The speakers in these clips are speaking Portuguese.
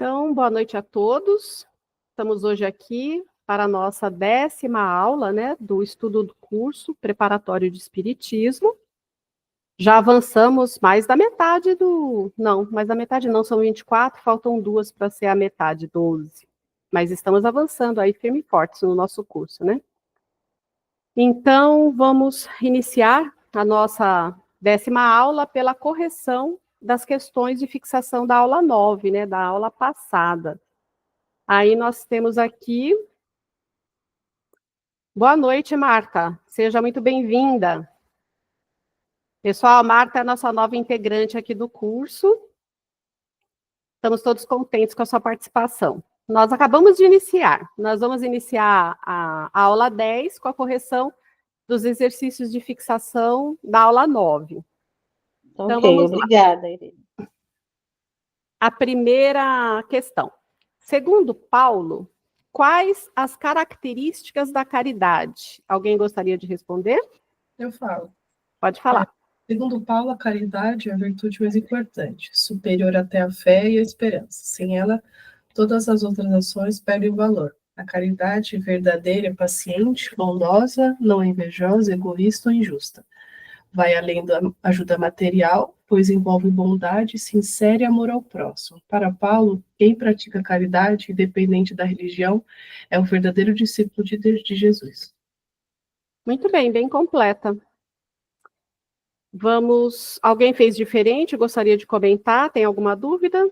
Então, boa noite a todos. Estamos hoje aqui para a nossa 10ª aula, do estudo do curso preparatório de Espiritismo. Já avançamos mais da metade Não, mais da metade não, são 24, faltam 2 para ser a metade, 12. Mas estamos avançando aí firme e fortes no nosso curso, Então, vamos iniciar a nossa 10ª aula pela correção das questões de fixação da aula 9, da aula passada. Aí nós temos aqui... Boa noite, Marta. Seja muito bem-vinda. Pessoal, a Marta é a nossa nova integrante aqui do curso. Estamos todos contentes com a sua participação. Nós acabamos de iniciar. Nós vamos iniciar a aula 10 com a correção dos exercícios de fixação da aula 9. Então, vamos lá. Obrigada, Irene. A primeira questão. Segundo Paulo, quais as características da caridade? Alguém gostaria de responder? Eu falo. Pode falar. Segundo Paulo, a caridade é a virtude mais importante, superior até à fé e à esperança. Sem ela, todas as outras ações perdem valor. A caridade verdadeira é paciente, bondosa, não é invejosa, egoísta ou injusta. Vai além da ajuda material, pois envolve bondade sincera e amor ao próximo. Para Paulo, quem pratica caridade, independente da religião, é o verdadeiro discípulo de Jesus. Muito bem, bem completa. Vamos... Alguém fez diferente? Gostaria de comentar? Tem alguma dúvida?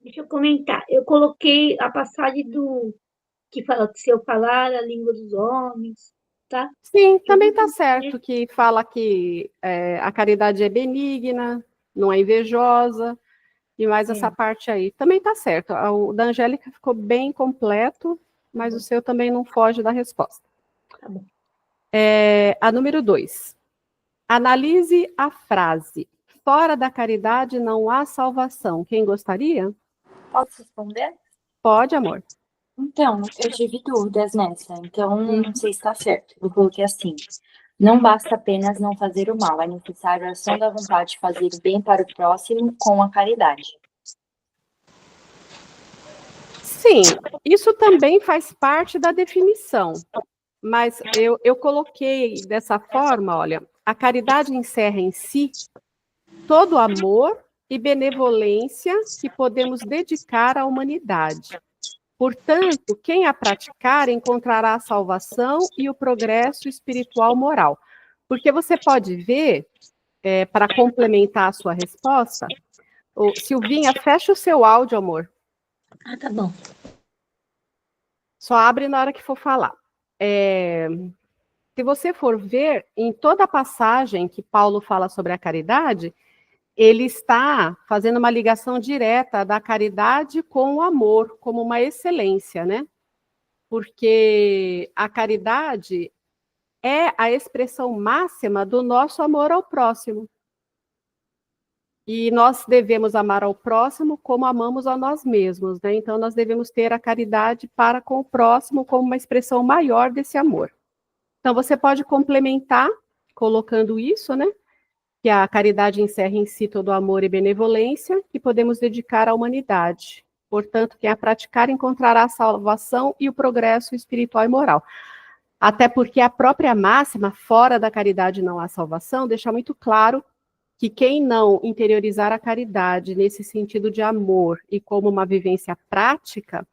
Deixa eu comentar. Eu coloquei a passagem que fala que se eu falar a língua dos homens, tá? Sim, também está certo, que fala que a caridade é benigna, não é invejosa, e mais essa parte aí. Também está certo. O da Angélica ficou bem completo, mas o seu também não foge da resposta. Tá bom. A número 2. Analise a frase. Fora da caridade não há salvação. Quem gostaria? Posso responder? Pode, amor. Então, eu tive dúvidas nessa, então não sei se está certo. Eu coloquei assim: não basta apenas não fazer o mal, é necessário a ação da vontade de fazer o bem para o próximo com a caridade. Sim, isso também faz parte da definição, mas eu coloquei dessa forma, olha, a caridade encerra em si todo amor e benevolência que podemos dedicar à humanidade. Portanto, quem a praticar encontrará a salvação e o progresso espiritual moral. Porque você pode ver, para complementar a sua resposta, Silvinha, fecha o seu áudio, amor. Ah, tá bom. Só abre na hora que for falar. Se você for ver, em toda a passagem que Paulo fala sobre a caridade, ele está fazendo uma ligação direta da caridade com o amor, como uma excelência, Porque a caridade é a expressão máxima do nosso amor ao próximo. E nós devemos amar ao próximo como amamos a nós mesmos, Então, nós devemos ter a caridade para com o próximo como uma expressão maior desse amor. Então, você pode complementar colocando isso, que a caridade encerra em si todo amor e benevolência que podemos dedicar à humanidade. Portanto, quem a praticar encontrará a salvação e o progresso espiritual e moral. Até porque a própria máxima, fora da caridade não há salvação, deixa muito claro que quem não interiorizar a caridade nesse sentido de amor e como uma vivência prática,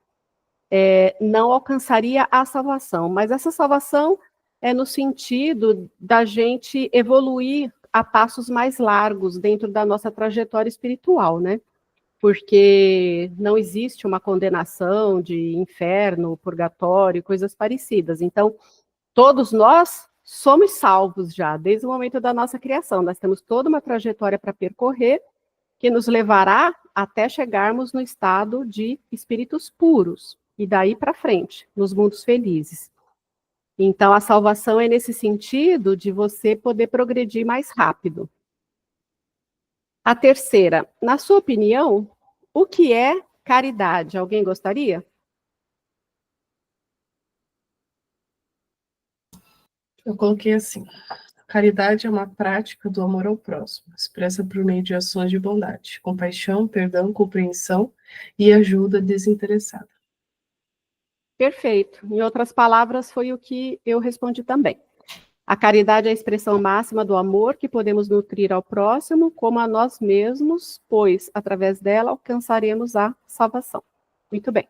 não alcançaria a salvação. Mas essa salvação é no sentido da gente evoluir a passos mais largos dentro da nossa trajetória espiritual, Porque não existe uma condenação de inferno, purgatório, coisas parecidas. Então, todos nós somos salvos já, desde o momento da nossa criação. Nós temos toda uma trajetória para percorrer que nos levará até chegarmos no estado de espíritos puros, e daí para frente, nos mundos felizes. Então, a salvação é nesse sentido de você poder progredir mais rápido. A terceira, na sua opinião, o que é caridade? Alguém gostaria? Eu coloquei assim: caridade é uma prática do amor ao próximo, expressa por meio de ações de bondade, compaixão, perdão, compreensão e ajuda desinteressada. Perfeito. Em outras palavras, foi o que eu respondi também. A caridade é a expressão máxima do amor que podemos nutrir ao próximo, como a nós mesmos, pois, através dela, alcançaremos a salvação. Muito bem.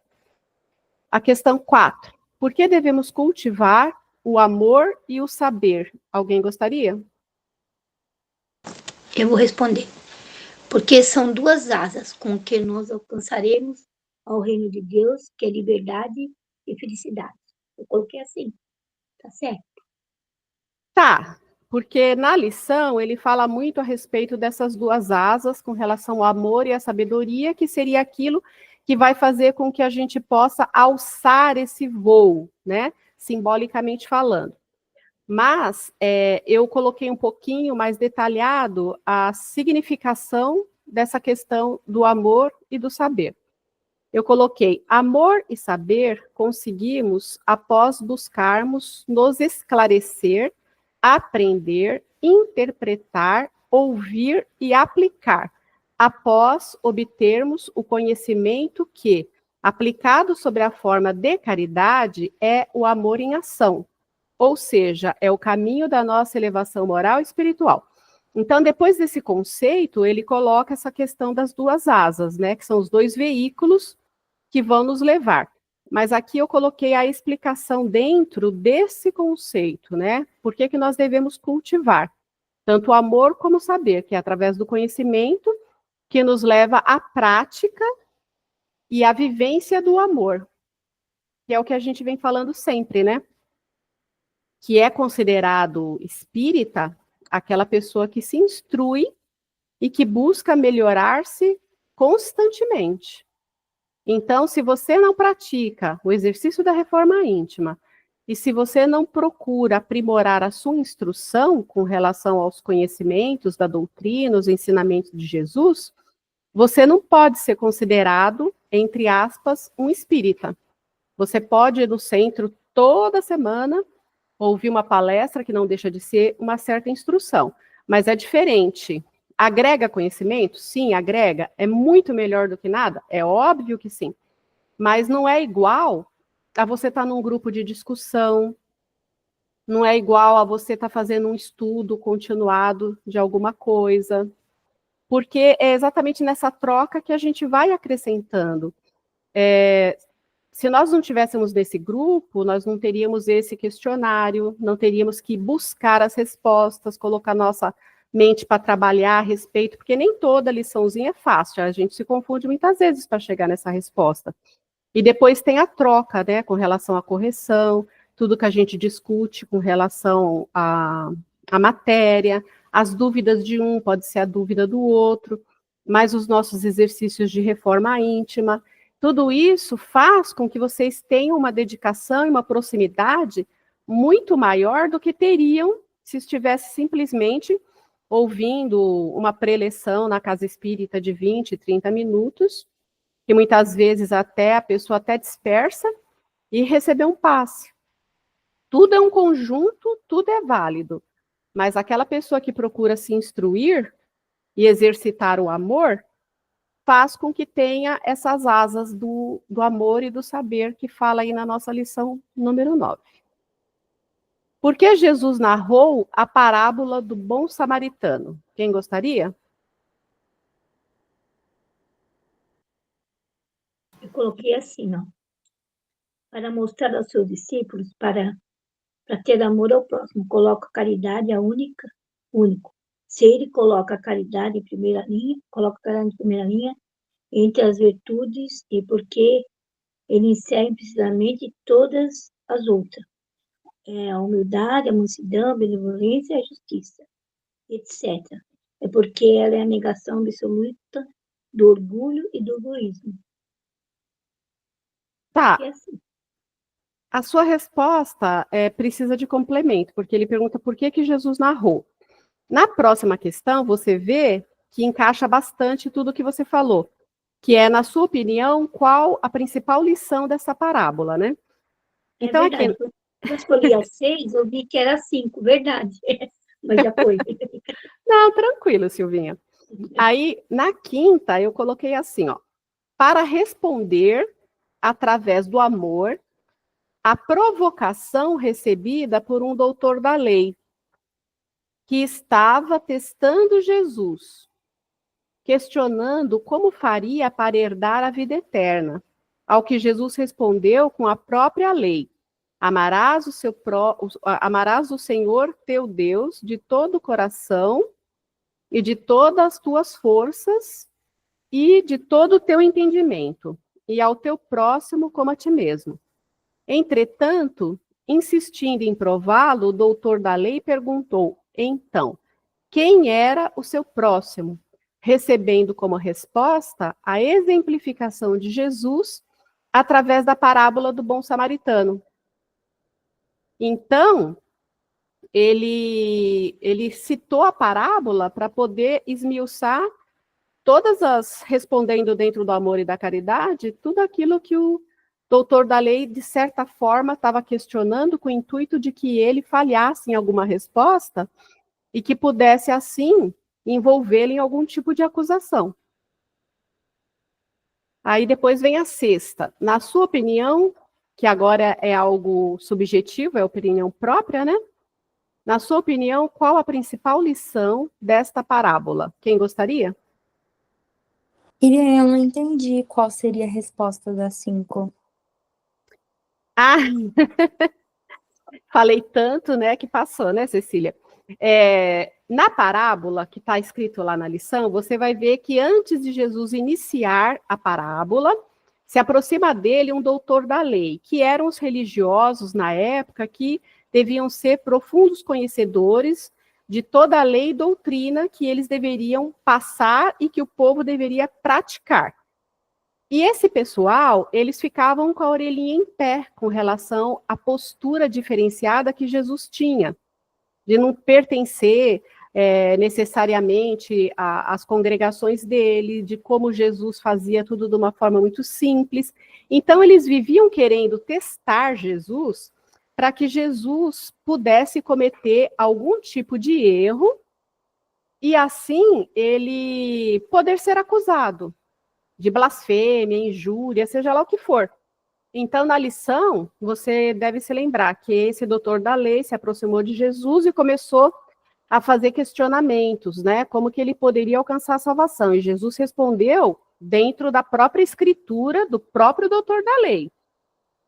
A questão 4. Por que devemos cultivar o amor e o saber? Alguém gostaria? Eu vou responder. Porque são duas asas com que nós alcançaremos ao reino de Deus, que é liberdade e felicidade. Eu coloquei assim, tá certo? Tá, porque na lição ele fala muito a respeito dessas duas asas com relação ao amor e à sabedoria, que seria aquilo que vai fazer com que a gente possa alçar esse voo, né? Simbolicamente falando. Mas eu coloquei um pouquinho mais detalhado a significação dessa questão do amor e do saber. Eu coloquei amor e saber conseguimos após buscarmos nos esclarecer, aprender, interpretar, ouvir e aplicar, após obtermos o conhecimento que, aplicado sobre a forma de caridade, é o amor em ação. Ou seja, é o caminho da nossa elevação moral e espiritual. Então, depois desse conceito, ele coloca essa questão das duas asas, né? Que são os dois veículos que vão nos levar. Mas aqui eu coloquei a explicação dentro desse conceito, né? Por que que nós devemos cultivar tanto o amor como o saber, que é através do conhecimento que nos leva à prática e à vivência do amor, que é o que a gente vem falando sempre, né? Que é considerado espírita aquela pessoa que se instrui e que busca melhorar-se constantemente. Então, se você não pratica o exercício da reforma íntima, e se você não procura aprimorar a sua instrução com relação aos conhecimentos da doutrina, os ensinamentos de Jesus, você não pode ser considerado, entre aspas, um espírita. Você pode ir no centro toda semana, ouvir uma palestra que não deixa de ser uma certa instrução, mas é diferente. Agrega conhecimento? Sim, agrega. É muito melhor do que nada? É óbvio que sim. Mas não é igual a você estar num grupo de discussão, não é igual a você estar fazendo um estudo continuado de alguma coisa, porque é exatamente nessa troca que a gente vai acrescentando. Se nós não tivéssemos nesse grupo, nós não teríamos esse questionário, não teríamos que buscar as respostas, colocar nossa mente para trabalhar a respeito, porque nem toda liçãozinha é fácil, a gente se confunde muitas vezes para chegar nessa resposta. E depois tem a troca, né, com relação à correção, tudo que a gente discute com relação à matéria, as dúvidas de um pode ser a dúvida do outro, mas os nossos exercícios de reforma íntima, tudo isso faz com que vocês tenham uma dedicação e uma proximidade muito maior do que teriam se estivesse simplesmente ouvindo uma preleção na casa espírita de 20, 30 minutos, que muitas vezes até a pessoa até dispersa, e receber um passe. Tudo é um conjunto, tudo é válido, mas aquela pessoa que procura se instruir e exercitar o amor, faz com que tenha essas asas do amor e do saber que fala aí na nossa lição número 9. Por que Jesus narrou a parábola do bom samaritano? Quem gostaria? Eu coloquei assim, ó. Para mostrar aos seus discípulos, para ter amor ao próximo, coloca a caridade único. Se ele coloca a caridade em primeira linha, coloca a caridade em primeira linha, entre as virtudes, e porque ele encerra precisamente todas as outras. A humildade, a mansidão, a benevolência e a justiça, etc. É porque ela é a negação absoluta do orgulho e do egoísmo. Tá. É assim. A sua resposta precisa de complemento, porque ele pergunta por que Jesus narrou. Na próxima questão, você vê que encaixa bastante tudo o que você falou, que é, na sua opinião, qual a principal lição dessa parábola, né? Então, é verdade. aqui... Eu escolhi as 6, eu vi que era 5, verdade. Mas já foi. Não, tranquilo, Silvinha. Aí, na quinta, eu coloquei assim, ó. para responder, através do amor, à provocação recebida por um doutor da lei, que estava testando Jesus, questionando como faria para herdar a vida eterna, ao que Jesus respondeu com a própria lei: amarás o Senhor teu Deus de todo o coração e de todas as tuas forças e de todo o teu entendimento, e ao teu próximo como a ti mesmo. Entretanto, insistindo em prová-lo, o doutor da lei perguntou, então, quem era o seu próximo, recebendo como resposta a exemplificação de Jesus através da parábola do bom samaritano. Então, ele citou a parábola para poder esmiuçar respondendo dentro do amor e da caridade, tudo aquilo que o doutor da lei, de certa forma, estava questionando com o intuito de que ele falhasse em alguma resposta e que pudesse, assim, envolvê-lo em algum tipo de acusação. Aí depois vem a sexta. Na sua opinião, que agora é algo subjetivo, é opinião própria, né? Na sua opinião, qual a principal lição desta parábola? Quem gostaria? Eu não entendi qual seria a resposta das 5. Ah, falei tanto, né, que passou, né, Cecília? Na parábola que está escrito lá na lição, você vai ver que antes de Jesus iniciar a parábola, se aproxima dele um doutor da lei, que eram os religiosos na época que deviam ser profundos conhecedores de toda a lei e doutrina que eles deveriam passar e que o povo deveria praticar. E esse pessoal, eles ficavam com a orelhinha em pé com relação à postura diferenciada que Jesus tinha, de não pertencer necessariamente às congregações dele, de como Jesus fazia tudo de uma forma muito simples. Então, eles viviam querendo testar Jesus para que Jesus pudesse cometer algum tipo de erro e, assim, ele poder ser acusado de blasfêmia, injúria, seja lá o que for. Então, na lição, você deve se lembrar que esse doutor da lei se aproximou de Jesus e começou a fazer questionamentos, né? Como que ele poderia alcançar a salvação. E Jesus respondeu dentro da própria escritura do próprio doutor da lei,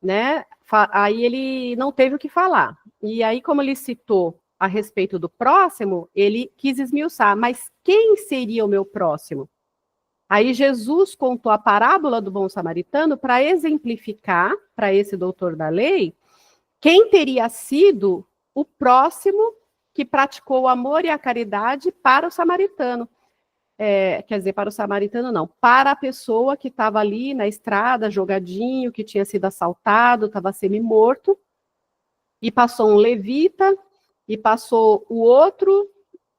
né? Aí ele não teve o que falar. E aí, como ele citou a respeito do próximo, ele quis esmiuçar, mas quem seria o meu próximo? Aí Jesus contou a parábola do bom samaritano para exemplificar para esse doutor da lei quem teria sido o próximo que praticou o amor e a caridade para o samaritano. Quer dizer, para o samaritano não, para a pessoa que estava ali na estrada, jogadinho, que tinha sido assaltado, estava semi-morto, e passou um levita, e passou o outro,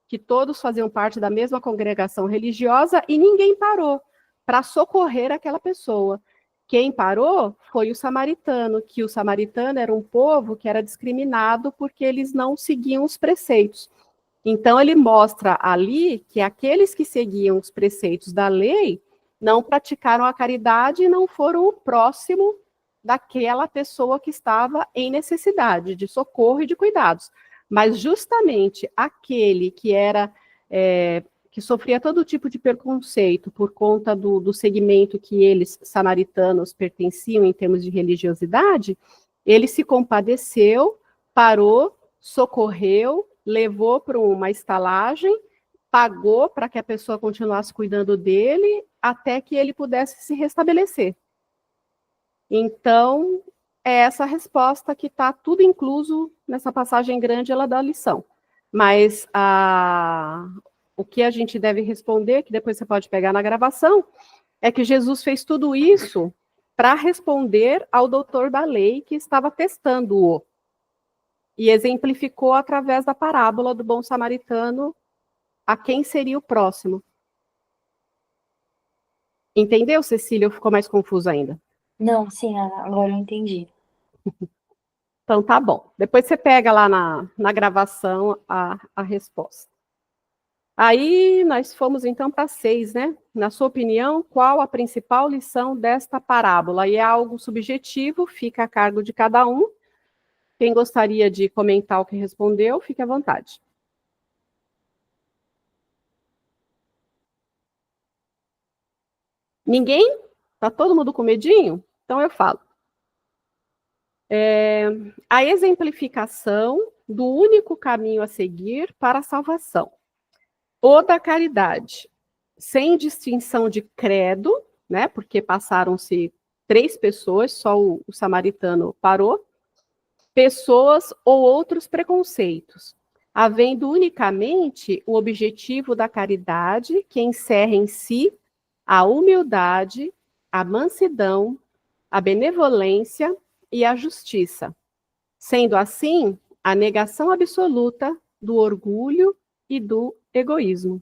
que todos faziam parte da mesma congregação religiosa, e ninguém parou para socorrer aquela pessoa. Quem parou foi o samaritano, que o samaritano era um povo que era discriminado porque eles não seguiam os preceitos. Então, ele mostra ali que aqueles que seguiam os preceitos da lei não praticaram a caridade e não foram o próximo daquela pessoa que estava em necessidade de socorro e de cuidados. Mas justamente aquele que era que sofria todo tipo de preconceito por conta do segmento que eles, samaritanos, pertenciam em termos de religiosidade, ele se compadeceu, parou, socorreu, levou para uma estalagem, pagou para que a pessoa continuasse cuidando dele, até que ele pudesse se restabelecer. Então, é essa resposta que está tudo incluso nessa passagem grande ela da lição. Mas o que a gente deve responder, que depois você pode pegar na gravação, é que Jesus fez tudo isso para responder ao doutor da lei que estava testando-o. E exemplificou através da parábola do bom samaritano a quem seria o próximo. Entendeu, Cecília? Ou ficou mais confuso ainda? Não, sim, agora eu entendi. Então tá bom. Depois você pega lá na gravação a resposta. Aí nós fomos então para 6, né? Na sua opinião, qual a principal lição desta parábola? E é algo subjetivo, fica a cargo de cada um. Quem gostaria de comentar o que respondeu, fique à vontade. Ninguém? Tá todo mundo com medinho? Então eu falo. A exemplificação do único caminho a seguir para a salvação. O da caridade, sem distinção de credo, né? Porque passaram-se 3 pessoas, só o samaritano parou, pessoas ou outros preconceitos, havendo unicamente o objetivo da caridade, que encerra em si a humildade, a mansidão, a benevolência e a justiça, sendo assim a negação absoluta do orgulho e do egoísmo.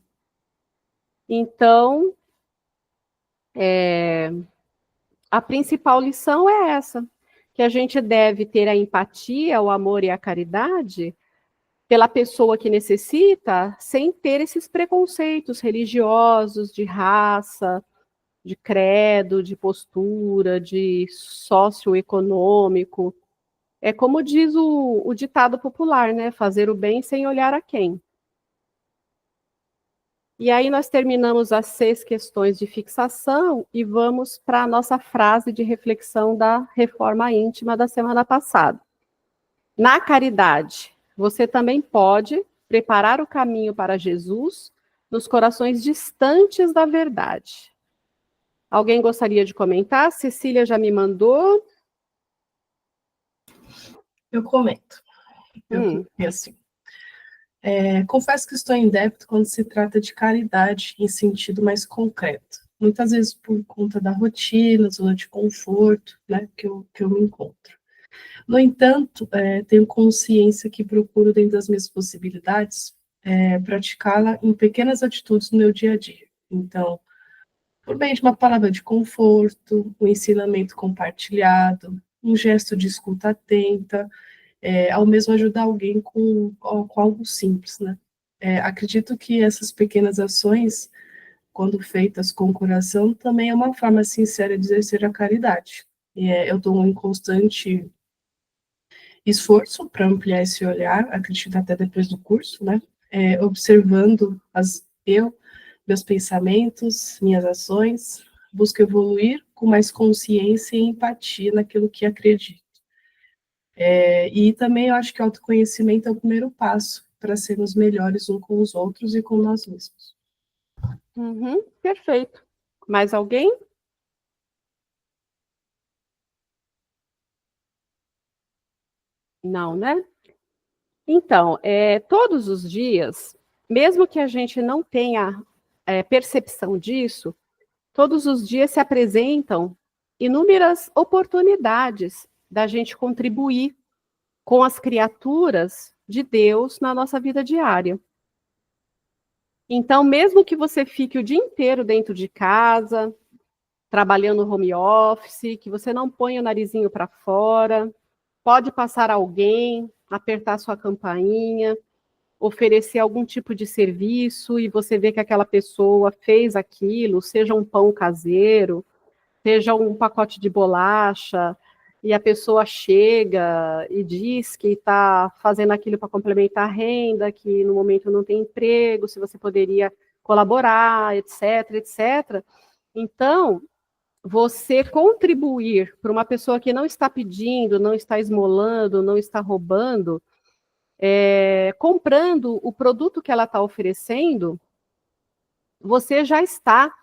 Então, a principal lição é essa, que a gente deve ter a empatia, o amor e a caridade pela pessoa que necessita, sem ter esses preconceitos religiosos, de raça, de credo, de postura, de socioeconômico. É como diz o ditado popular, né? Fazer o bem sem olhar a quem. E aí nós terminamos as 6 questões de fixação e vamos para a nossa frase de reflexão da reforma íntima da semana passada. Na caridade, você também pode preparar o caminho para Jesus nos corações distantes da verdade. Alguém gostaria de comentar? Cecília já me mandou. Eu comento. Assim, confesso que estou em débito quando se trata de caridade em sentido mais concreto. Muitas vezes por conta da rotina, zona de conforto, né, que eu me encontro. No entanto, tenho consciência que procuro, dentro das minhas possibilidades, praticá-la em pequenas atitudes no meu dia a dia. Então, por meio de uma palavra de conforto, um ensinamento compartilhado, um gesto de escuta atenta, ao mesmo ajudar alguém com algo simples, né? Acredito que essas pequenas ações, quando feitas com o coração, também é uma forma sincera de exercer a caridade. Eu estou em constante esforço para ampliar esse olhar, acredito até depois do curso, né? Observando meus pensamentos, minhas ações, busco evoluir com mais consciência e empatia naquilo que acredito. E também eu acho que o autoconhecimento é o primeiro passo para sermos melhores uns com os outros e com nós mesmos. Perfeito. Mais alguém? Não, né? Então, todos os dias, mesmo que a gente não tenha percepção disso, todos os dias se apresentam inúmeras oportunidades da gente contribuir com as criaturas de Deus na nossa vida diária. Então, mesmo que você fique o dia inteiro dentro de casa, trabalhando home office, que você não ponha o narizinho para fora, pode passar alguém, apertar sua campainha, oferecer algum tipo de serviço e você vê que aquela pessoa fez aquilo, seja um pão caseiro, seja um pacote de bolacha, e a pessoa chega e diz que está fazendo aquilo para complementar a renda, que no momento não tem emprego, se você poderia colaborar, etc, etc. Então, você contribuir para uma pessoa que não está pedindo, não está esmolando, não está roubando, comprando o produto que ela está oferecendo, você já está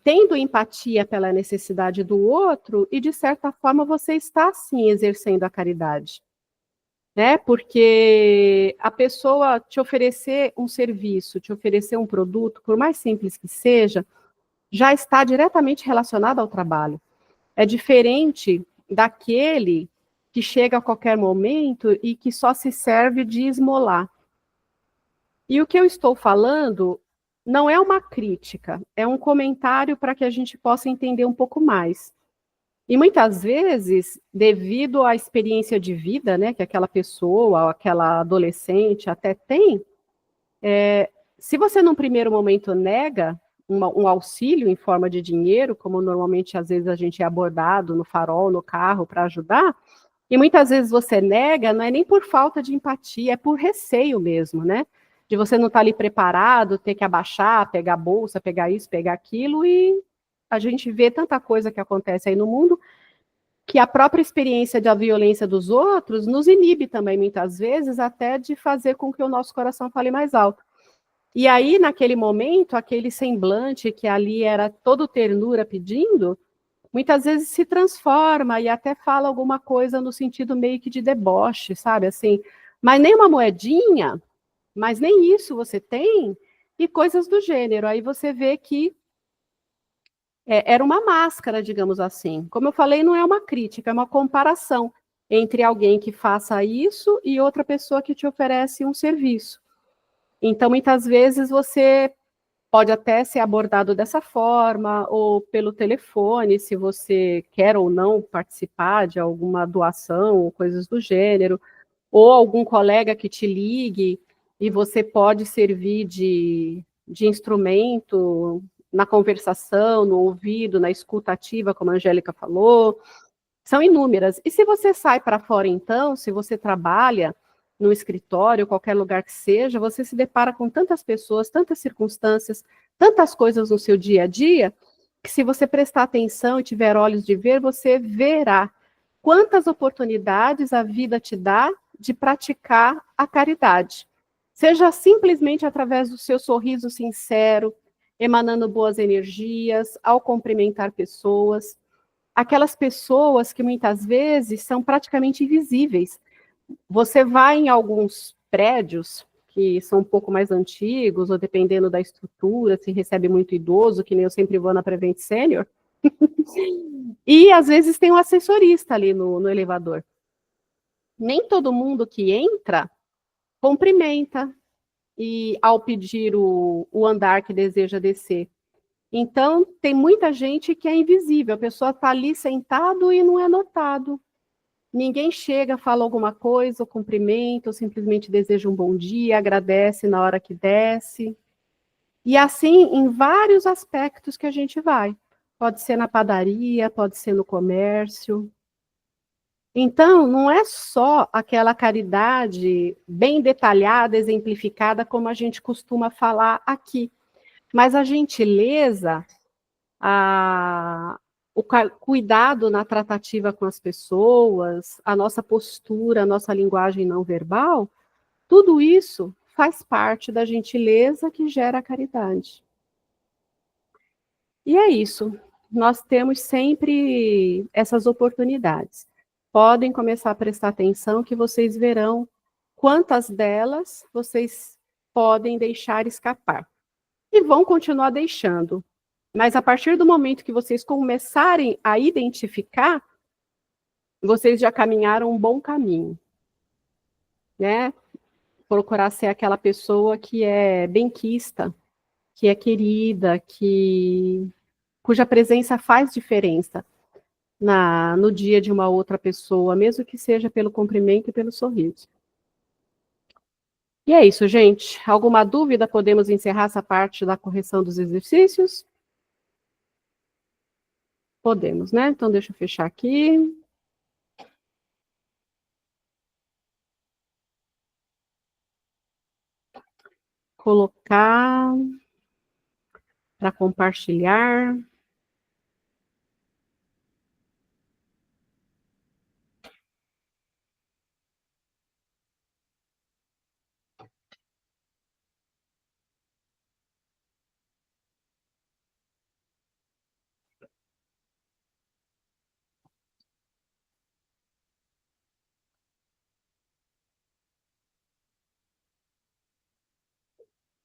tendo empatia pela necessidade do outro e, de certa forma, você está, sim, exercendo a caridade. Né? Porque a pessoa te oferecer um serviço, te oferecer um produto, por mais simples que seja, já está diretamente relacionado ao trabalho. É diferente daquele que chega a qualquer momento e que só se serve de esmolar. E o que eu estou falando não é uma crítica, é um comentário para que a gente possa entender um pouco mais. E muitas vezes, devido à experiência de vida, né, que aquela pessoa, aquela adolescente até tem, se você num primeiro momento nega um auxílio em forma de dinheiro, como normalmente às vezes a gente é abordado no farol, no carro para ajudar, e muitas vezes você nega, não é nem por falta de empatia, é por receio mesmo, né? De você não estar ali preparado, ter que abaixar, pegar a bolsa, pegar isso, pegar aquilo, e a gente vê tanta coisa que acontece aí no mundo, que a própria experiência da violência dos outros nos inibe também, muitas vezes, até de fazer com que o nosso coração fale mais alto. E aí, naquele momento, aquele semblante que ali era todo ternura pedindo, muitas vezes se transforma e até fala alguma coisa no sentido meio que de deboche, sabe? Assim, mas nem uma moedinha, mas nem isso você tem, e coisas do gênero. Aí você vê que era uma máscara, digamos assim. Como eu falei, não é uma crítica, é uma comparação entre alguém que faça isso e outra pessoa que te oferece um serviço. Então, muitas vezes você pode até ser abordado dessa forma, ou pelo telefone, se você quer ou não participar de alguma doação, ou coisas do gênero, ou algum colega que te ligue e você pode servir de instrumento na conversação, no ouvido, na escuta ativa, como a Angélica falou. São inúmeras. E se você sai para fora, então, se você trabalha no escritório, qualquer lugar que seja, você se depara com tantas pessoas, tantas circunstâncias, tantas coisas no seu dia a dia, que se você prestar atenção e tiver olhos de ver, você verá quantas oportunidades a vida te dá de praticar a caridade. Seja simplesmente através do seu sorriso sincero, emanando boas energias, ao cumprimentar pessoas, aquelas pessoas que muitas vezes são praticamente invisíveis. Você vai em alguns prédios que são um pouco mais antigos, ou dependendo da estrutura, se recebe muito idoso, que nem eu sempre vou na Prevent Senior, e às vezes tem um assessorista ali no elevador. Nem todo mundo que entra cumprimenta e ao pedir o andar que deseja descer. Então, tem muita gente que é invisível, a pessoa está ali sentado e não é notado. Ninguém chega, fala alguma coisa, ou cumprimenta, ou simplesmente deseja um bom dia, agradece na hora que desce. E assim, em vários aspectos que a gente vai. Pode ser na padaria, pode ser no comércio. Então, não é só aquela caridade bem detalhada, exemplificada, como a gente costuma falar aqui, mas a gentileza, o cuidado na tratativa com as pessoas, a nossa postura, a nossa linguagem não verbal, tudo isso faz parte da gentileza que gera a caridade. E é isso. Nós temos sempre essas oportunidades. Podem começar a prestar atenção que vocês verão quantas delas vocês podem deixar escapar. E vão continuar deixando. Mas a partir do momento que vocês começarem a identificar, vocês já caminharam um bom caminho, né? Procurar ser aquela pessoa que é benquista, que é querida, cuja presença faz diferença no dia de uma outra pessoa, mesmo que seja pelo cumprimento e pelo sorriso. E é isso, gente. Alguma dúvida? Podemos encerrar essa parte da correção dos exercícios? Podemos, né? Então, deixa eu fechar aqui. Colocar para compartilhar.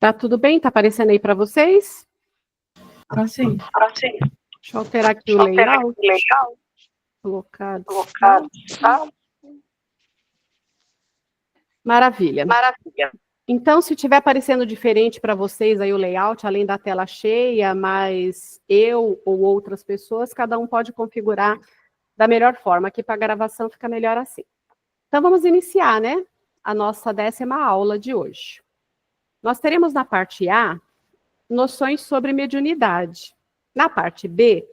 Tá tudo bem? Tá aparecendo aí para vocês? Assim. Deixa eu alterar aqui o layout. Colocar. Maravilha. Então, se estiver aparecendo diferente para vocês aí o layout, além da tela cheia, mas eu ou outras pessoas, cada um pode configurar da melhor forma. Aqui para a gravação fica melhor assim. Então, vamos iniciar, né? A nossa 10ª aula de hoje. Nós teremos na parte A noções sobre mediunidade. Na parte B,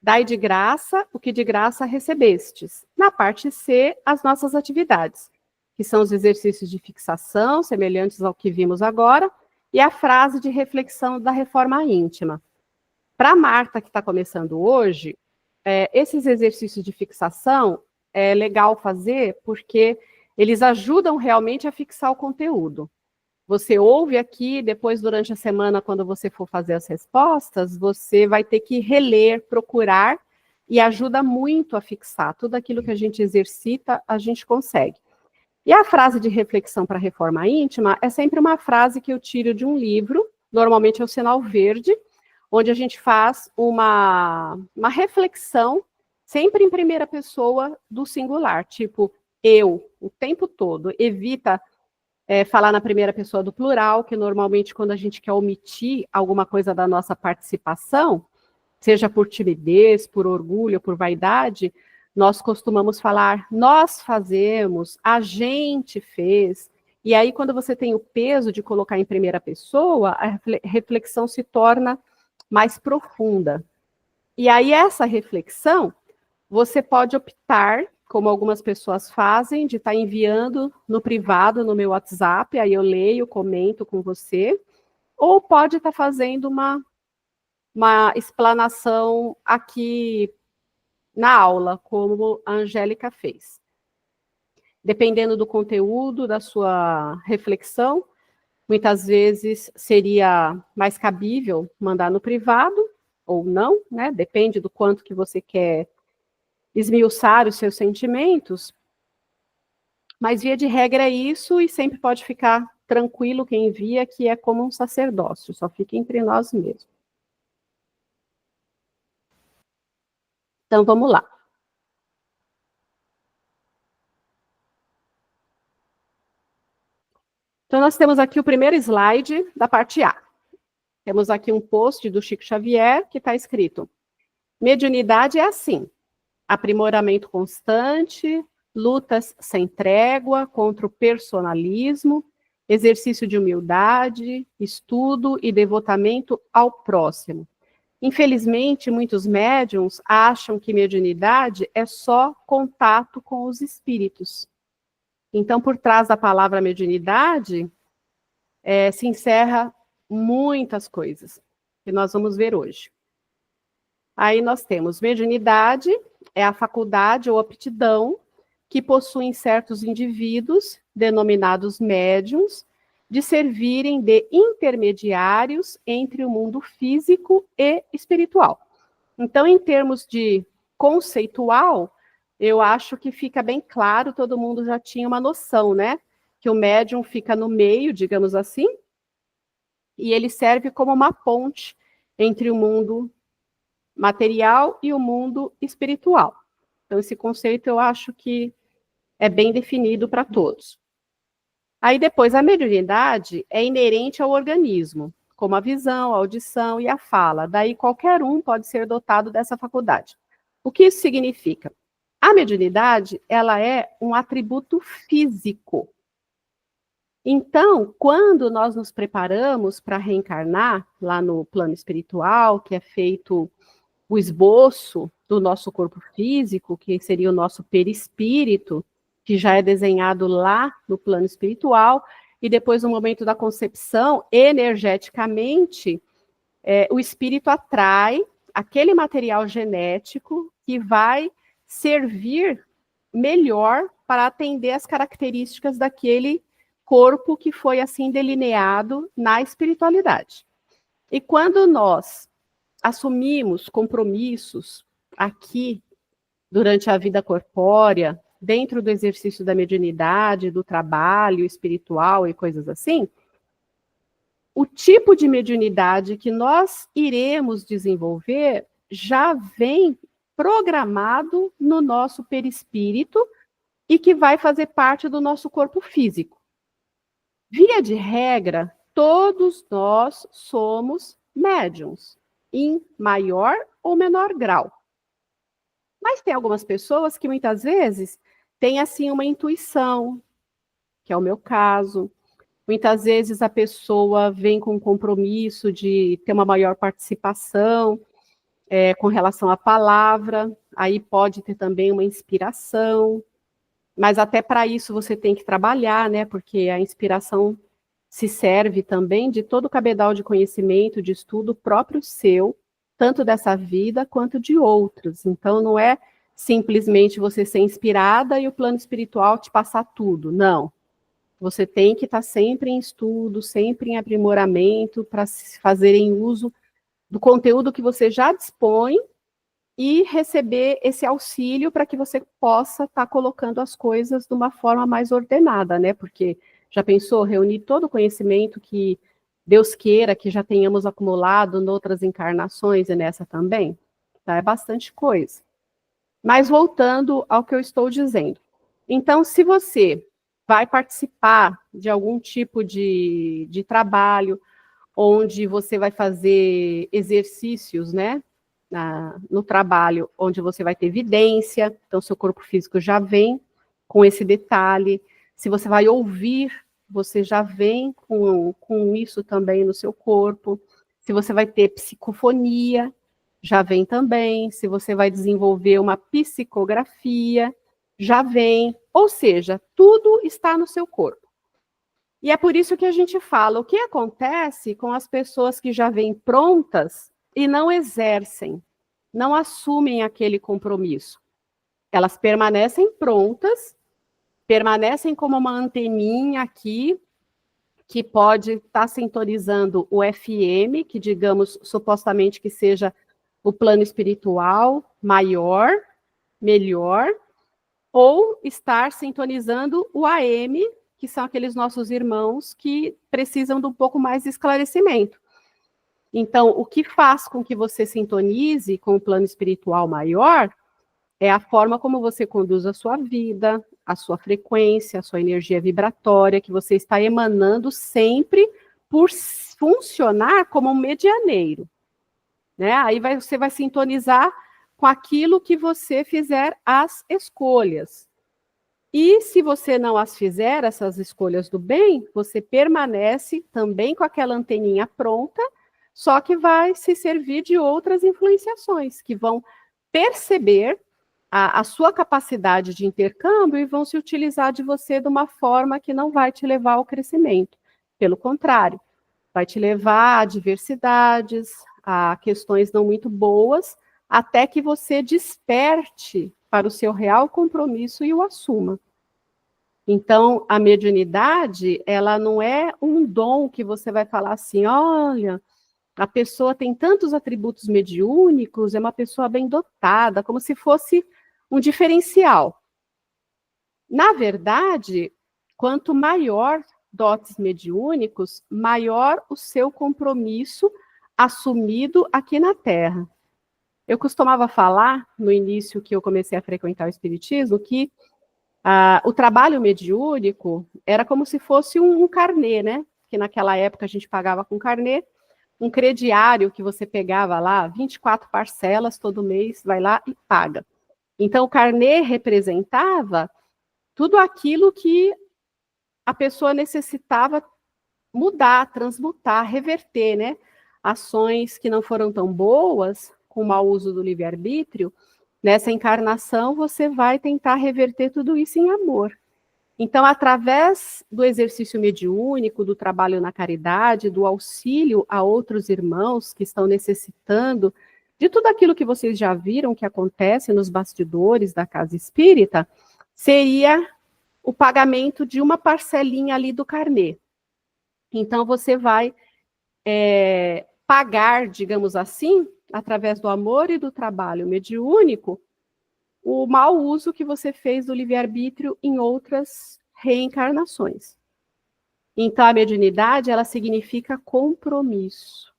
dai de graça o que de graça recebestes. Na parte C, as nossas atividades, que são os exercícios de fixação, semelhantes ao que vimos agora, e a frase de reflexão da reforma íntima. Para a Marta, que está começando hoje, esses exercícios de fixação é legal fazer porque eles ajudam realmente a fixar o conteúdo. Você ouve aqui, depois, durante a semana, quando você for fazer as respostas, você vai ter que reler, procurar, e ajuda muito a fixar. Tudo aquilo que a gente exercita, a gente consegue. E a frase de reflexão para a reforma íntima é sempre uma frase que eu tiro de um livro, normalmente é o Sinal Verde, onde a gente faz uma reflexão, sempre em primeira pessoa do singular, tipo eu, o tempo todo. Evita falar na primeira pessoa do plural, que normalmente quando a gente quer omitir alguma coisa da nossa participação, seja por timidez, por orgulho, por vaidade, nós costumamos falar, nós fazemos, a gente fez. E aí, quando você tem o peso de colocar em primeira pessoa, a reflexão se torna mais profunda. E aí, essa reflexão, você pode optar, como algumas pessoas fazem, de estar enviando no privado, no meu WhatsApp, aí eu leio, comento com você, ou pode estar fazendo uma explanação aqui na aula, como a Angélica fez. Dependendo do conteúdo da sua reflexão, muitas vezes seria mais cabível mandar no privado, ou não, né? Depende do quanto que você quer esmiuçar os seus sentimentos, mas via de regra é isso, e sempre pode ficar tranquilo quem envia, que é como um sacerdócio, só fica entre nós mesmos. Então, vamos lá. Então, nós temos aqui o primeiro slide da parte A. Temos aqui um post do Chico Xavier, que está escrito: mediunidade é assim, aprimoramento constante, lutas sem trégua contra o personalismo, exercício de humildade, estudo e devotamento ao próximo. Infelizmente, muitos médiuns acham que mediunidade é só contato com os espíritos. Então, por trás da palavra mediunidade, se encerra muitas coisas, que nós vamos ver hoje. Aí nós temos mediunidade, é a faculdade ou aptidão que possuem certos indivíduos, denominados médiuns, de servirem de intermediários entre o mundo físico e espiritual. Então, em termos de conceitual, eu acho que fica bem claro, todo mundo já tinha uma noção, né? Que o médium fica no meio, digamos assim, e ele serve como uma ponte entre o mundo material e o mundo espiritual. Então, esse conceito eu acho que é bem definido para todos. Aí depois, a mediunidade é inerente ao organismo, como a visão, a audição e a fala. Daí qualquer um pode ser dotado dessa faculdade. O que isso significa? A mediunidade, ela é um atributo físico. Então, quando nós nos preparamos para reencarnar lá no plano espiritual, que é feito o esboço do nosso corpo físico, que seria o nosso perispírito, que já é desenhado lá no plano espiritual, e depois, no momento da concepção, energeticamente, o espírito atrai aquele material genético que vai servir melhor para atender as características daquele corpo que foi assim delineado na espiritualidade. E quando nós assumimos compromissos aqui, durante a vida corpórea, dentro do exercício da mediunidade, do trabalho espiritual e coisas assim, o tipo de mediunidade que nós iremos desenvolver já vem programado no nosso perispírito e que vai fazer parte do nosso corpo físico. Via de regra, todos nós somos médiuns, em maior ou menor grau. Mas tem algumas pessoas que muitas vezes têm assim uma intuição, que é o meu caso. Muitas vezes a pessoa vem com um compromisso de ter uma maior participação com relação à palavra, aí pode ter também uma inspiração, mas até para isso você tem que trabalhar, né? Porque a inspiração se serve também de todo o cabedal de conhecimento, de estudo próprio seu, tanto dessa vida quanto de outros. Então, não é simplesmente você ser inspirada e o plano espiritual te passar tudo, não. Você tem que estar sempre em estudo, sempre em aprimoramento, para fazerem uso do conteúdo que você já dispõe e receber esse auxílio para que você possa estar colocando as coisas de uma forma mais ordenada, né? Porque já pensou reunir todo o conhecimento que Deus queira que já tenhamos acumulado em outras encarnações e nessa também? Tá? É bastante coisa. Mas voltando ao que eu estou dizendo. Então, se você vai participar de algum tipo de trabalho, onde você vai fazer exercícios, né? No trabalho, onde você vai ter evidência, então seu corpo físico já vem com esse detalhe. Se você vai ouvir, você já vem com isso também no seu corpo. Se você vai ter psicofonia, já vem também. Se você vai desenvolver uma psicografia, já vem. Ou seja, tudo está no seu corpo. E é por isso que a gente fala, o que acontece com as pessoas que já vêm prontas e não exercem, não assumem aquele compromisso. Elas permanecem prontas, permanecem como uma anteninha aqui, que pode estar sintonizando o FM, que digamos, supostamente que seja o plano espiritual maior, melhor, ou estar sintonizando o AM, que são aqueles nossos irmãos que precisam de um pouco mais de esclarecimento. Então, o que faz com que você sintonize com o plano espiritual maior é a forma como você conduz a sua vida, a sua frequência, a sua energia vibratória, que você está emanando sempre por funcionar como um medianeiro. Né? Aí você vai sintonizar com aquilo que você fizer as escolhas. E se você não as fizer, essas escolhas do bem, você permanece também com aquela anteninha pronta, só que vai se servir de outras influenciações, que vão perceber a sua capacidade de intercâmbio e vão se utilizar de você de uma forma que não vai te levar ao crescimento. Pelo contrário, vai te levar a adversidades, a questões não muito boas, até que você desperte para o seu real compromisso e o assuma. Então, a mediunidade, ela não é um dom que você vai falar assim, olha, a pessoa tem tantos atributos mediúnicos, é uma pessoa bem dotada, como se fosse um diferencial. Na verdade, quanto maior dotes mediúnicos, maior o seu compromisso assumido aqui na Terra. Eu costumava falar, no início que eu comecei a frequentar o Espiritismo, que o trabalho mediúnico era como se fosse um carnê, né? Que naquela época a gente pagava com carnê, um crediário que você pegava lá, 24 parcelas todo mês, vai lá e paga. Então, o carnê representava tudo aquilo que a pessoa necessitava mudar, transmutar, reverter, né? Ações que não foram tão boas, com o mau uso do livre-arbítrio, nessa encarnação você vai tentar reverter tudo isso em amor. Então, através do exercício mediúnico, do trabalho na caridade, do auxílio a outros irmãos que estão necessitando de tudo aquilo que vocês já viram que acontece nos bastidores da casa espírita, seria o pagamento de uma parcelinha ali do carnê. Então, você vai pagar, digamos assim, através do amor e do trabalho mediúnico, o mau uso que você fez do livre-arbítrio em outras reencarnações. Então, a mediunidade, ela significa compromisso.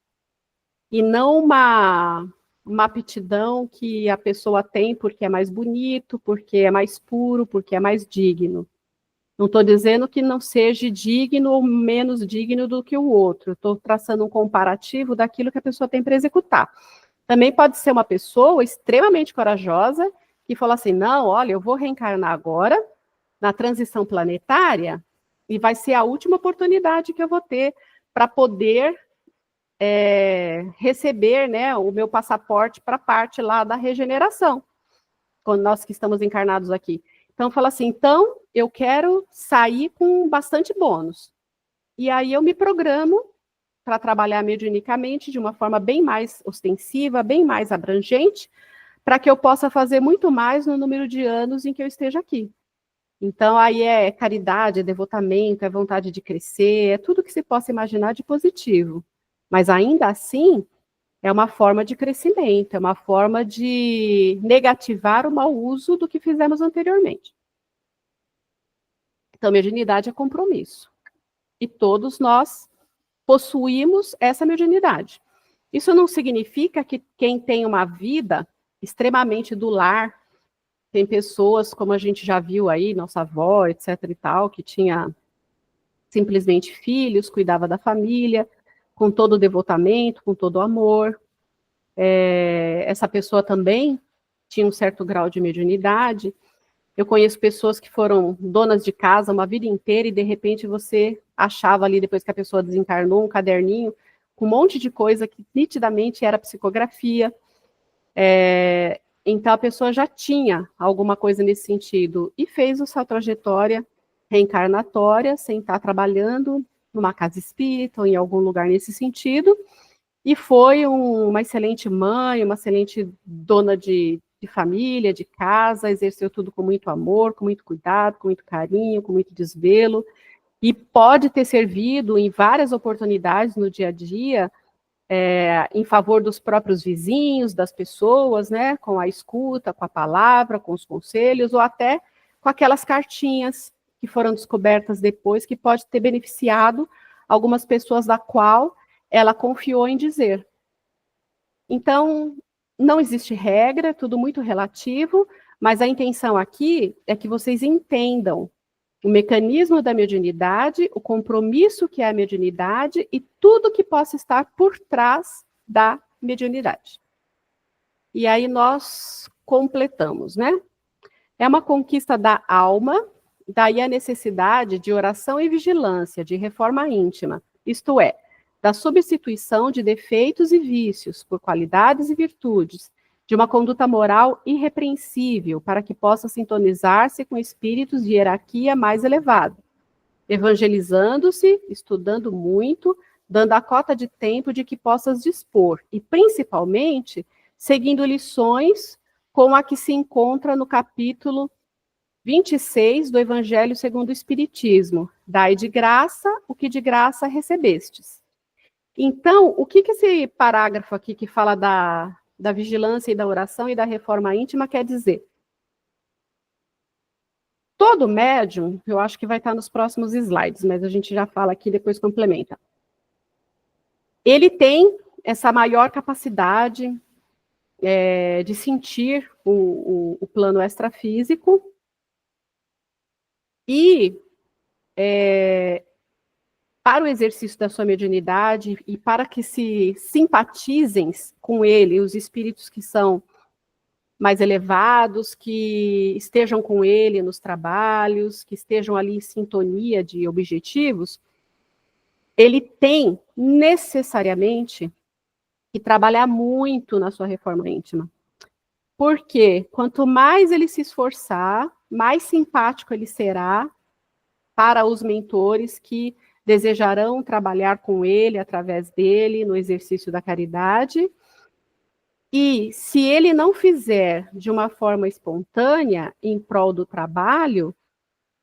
E não uma aptidão que a pessoa tem porque é mais bonito, porque é mais puro, porque é mais digno. Não estou dizendo que não seja digno ou menos digno do que o outro. Estou traçando um comparativo daquilo que a pessoa tem para executar. Também pode ser uma pessoa extremamente corajosa que fala assim, não, olha, eu vou reencarnar agora na transição planetária e vai ser a última oportunidade que eu vou ter para poder receber, né, o meu passaporte para a parte lá da regeneração, quando nós que estamos encarnados aqui. Então, fala assim, então, eu quero sair com bastante bônus. E aí eu me programo para trabalhar mediunicamente de uma forma bem mais ostensiva, bem mais abrangente, para que eu possa fazer muito mais no número de anos em que eu esteja aqui. Então, aí é caridade, é devotamento, é vontade de crescer, é tudo que se possa imaginar de positivo. Mas ainda assim, é uma forma de crescimento, é uma forma de negativar o mau uso do que fizemos anteriormente. Então, mediunidade é compromisso. E todos nós possuímos essa mediunidade. Isso não significa que quem tem uma vida extremamente do lar, tem pessoas, como a gente já viu aí, nossa avó, etc e tal, que tinha simplesmente filhos, cuidava da família, com todo o devotamento, com todo o amor. Essa pessoa também tinha um certo grau de mediunidade. Eu conheço pessoas que foram donas de casa uma vida inteira e, de repente, você achava ali, depois que a pessoa desencarnou, um caderninho com um monte de coisa que nitidamente era psicografia. Então, a pessoa já tinha alguma coisa nesse sentido e fez a sua trajetória reencarnatória sem estar trabalhando numa casa espírita ou em algum lugar nesse sentido, e foi uma excelente mãe, uma excelente dona de família, de casa, exerceu tudo com muito amor, com muito cuidado, com muito carinho, com muito desvelo, e pode ter servido em várias oportunidades no dia a dia, em favor dos próprios vizinhos, das pessoas, né, com a escuta, com a palavra, com os conselhos, ou até com aquelas cartinhas que foram descobertas depois, que pode ter beneficiado algumas pessoas da qual ela confiou em dizer. Então, não existe regra, é tudo muito relativo, mas a intenção aqui é que vocês entendam o mecanismo da mediunidade, o compromisso que é a mediunidade e tudo que possa estar por trás da mediunidade. E aí nós completamos, né? É uma conquista da alma, daí a necessidade de oração e vigilância, de reforma íntima, isto é, da substituição de defeitos e vícios por qualidades e virtudes, de uma conduta moral irrepreensível, para que possa sintonizar-se com espíritos de hierarquia mais elevada, evangelizando-se, estudando muito, dando a cota de tempo de que possas dispor, e principalmente seguindo lições como a que se encontra no capítulo 26 do Evangelho segundo o Espiritismo, dai de graça o que de graça recebestes. Então, o que esse parágrafo aqui que fala da vigilância e da oração e da reforma íntima quer dizer? Todo médium, eu acho que vai estar nos próximos slides, mas a gente já fala aqui, depois complementa. Ele tem essa maior capacidade de sentir o plano extrafísico e para o exercício da sua mediunidade e para que se simpatizem com ele os espíritos que são mais elevados, que estejam com ele nos trabalhos, que estejam ali em sintonia de objetivos, ele tem necessariamente que trabalhar muito na sua reforma íntima. Porque quanto mais ele se esforçar, mais simpático ele será para os mentores que desejarão trabalhar com ele, através dele, no exercício da caridade. E se ele não fizer de uma forma espontânea, em prol do trabalho,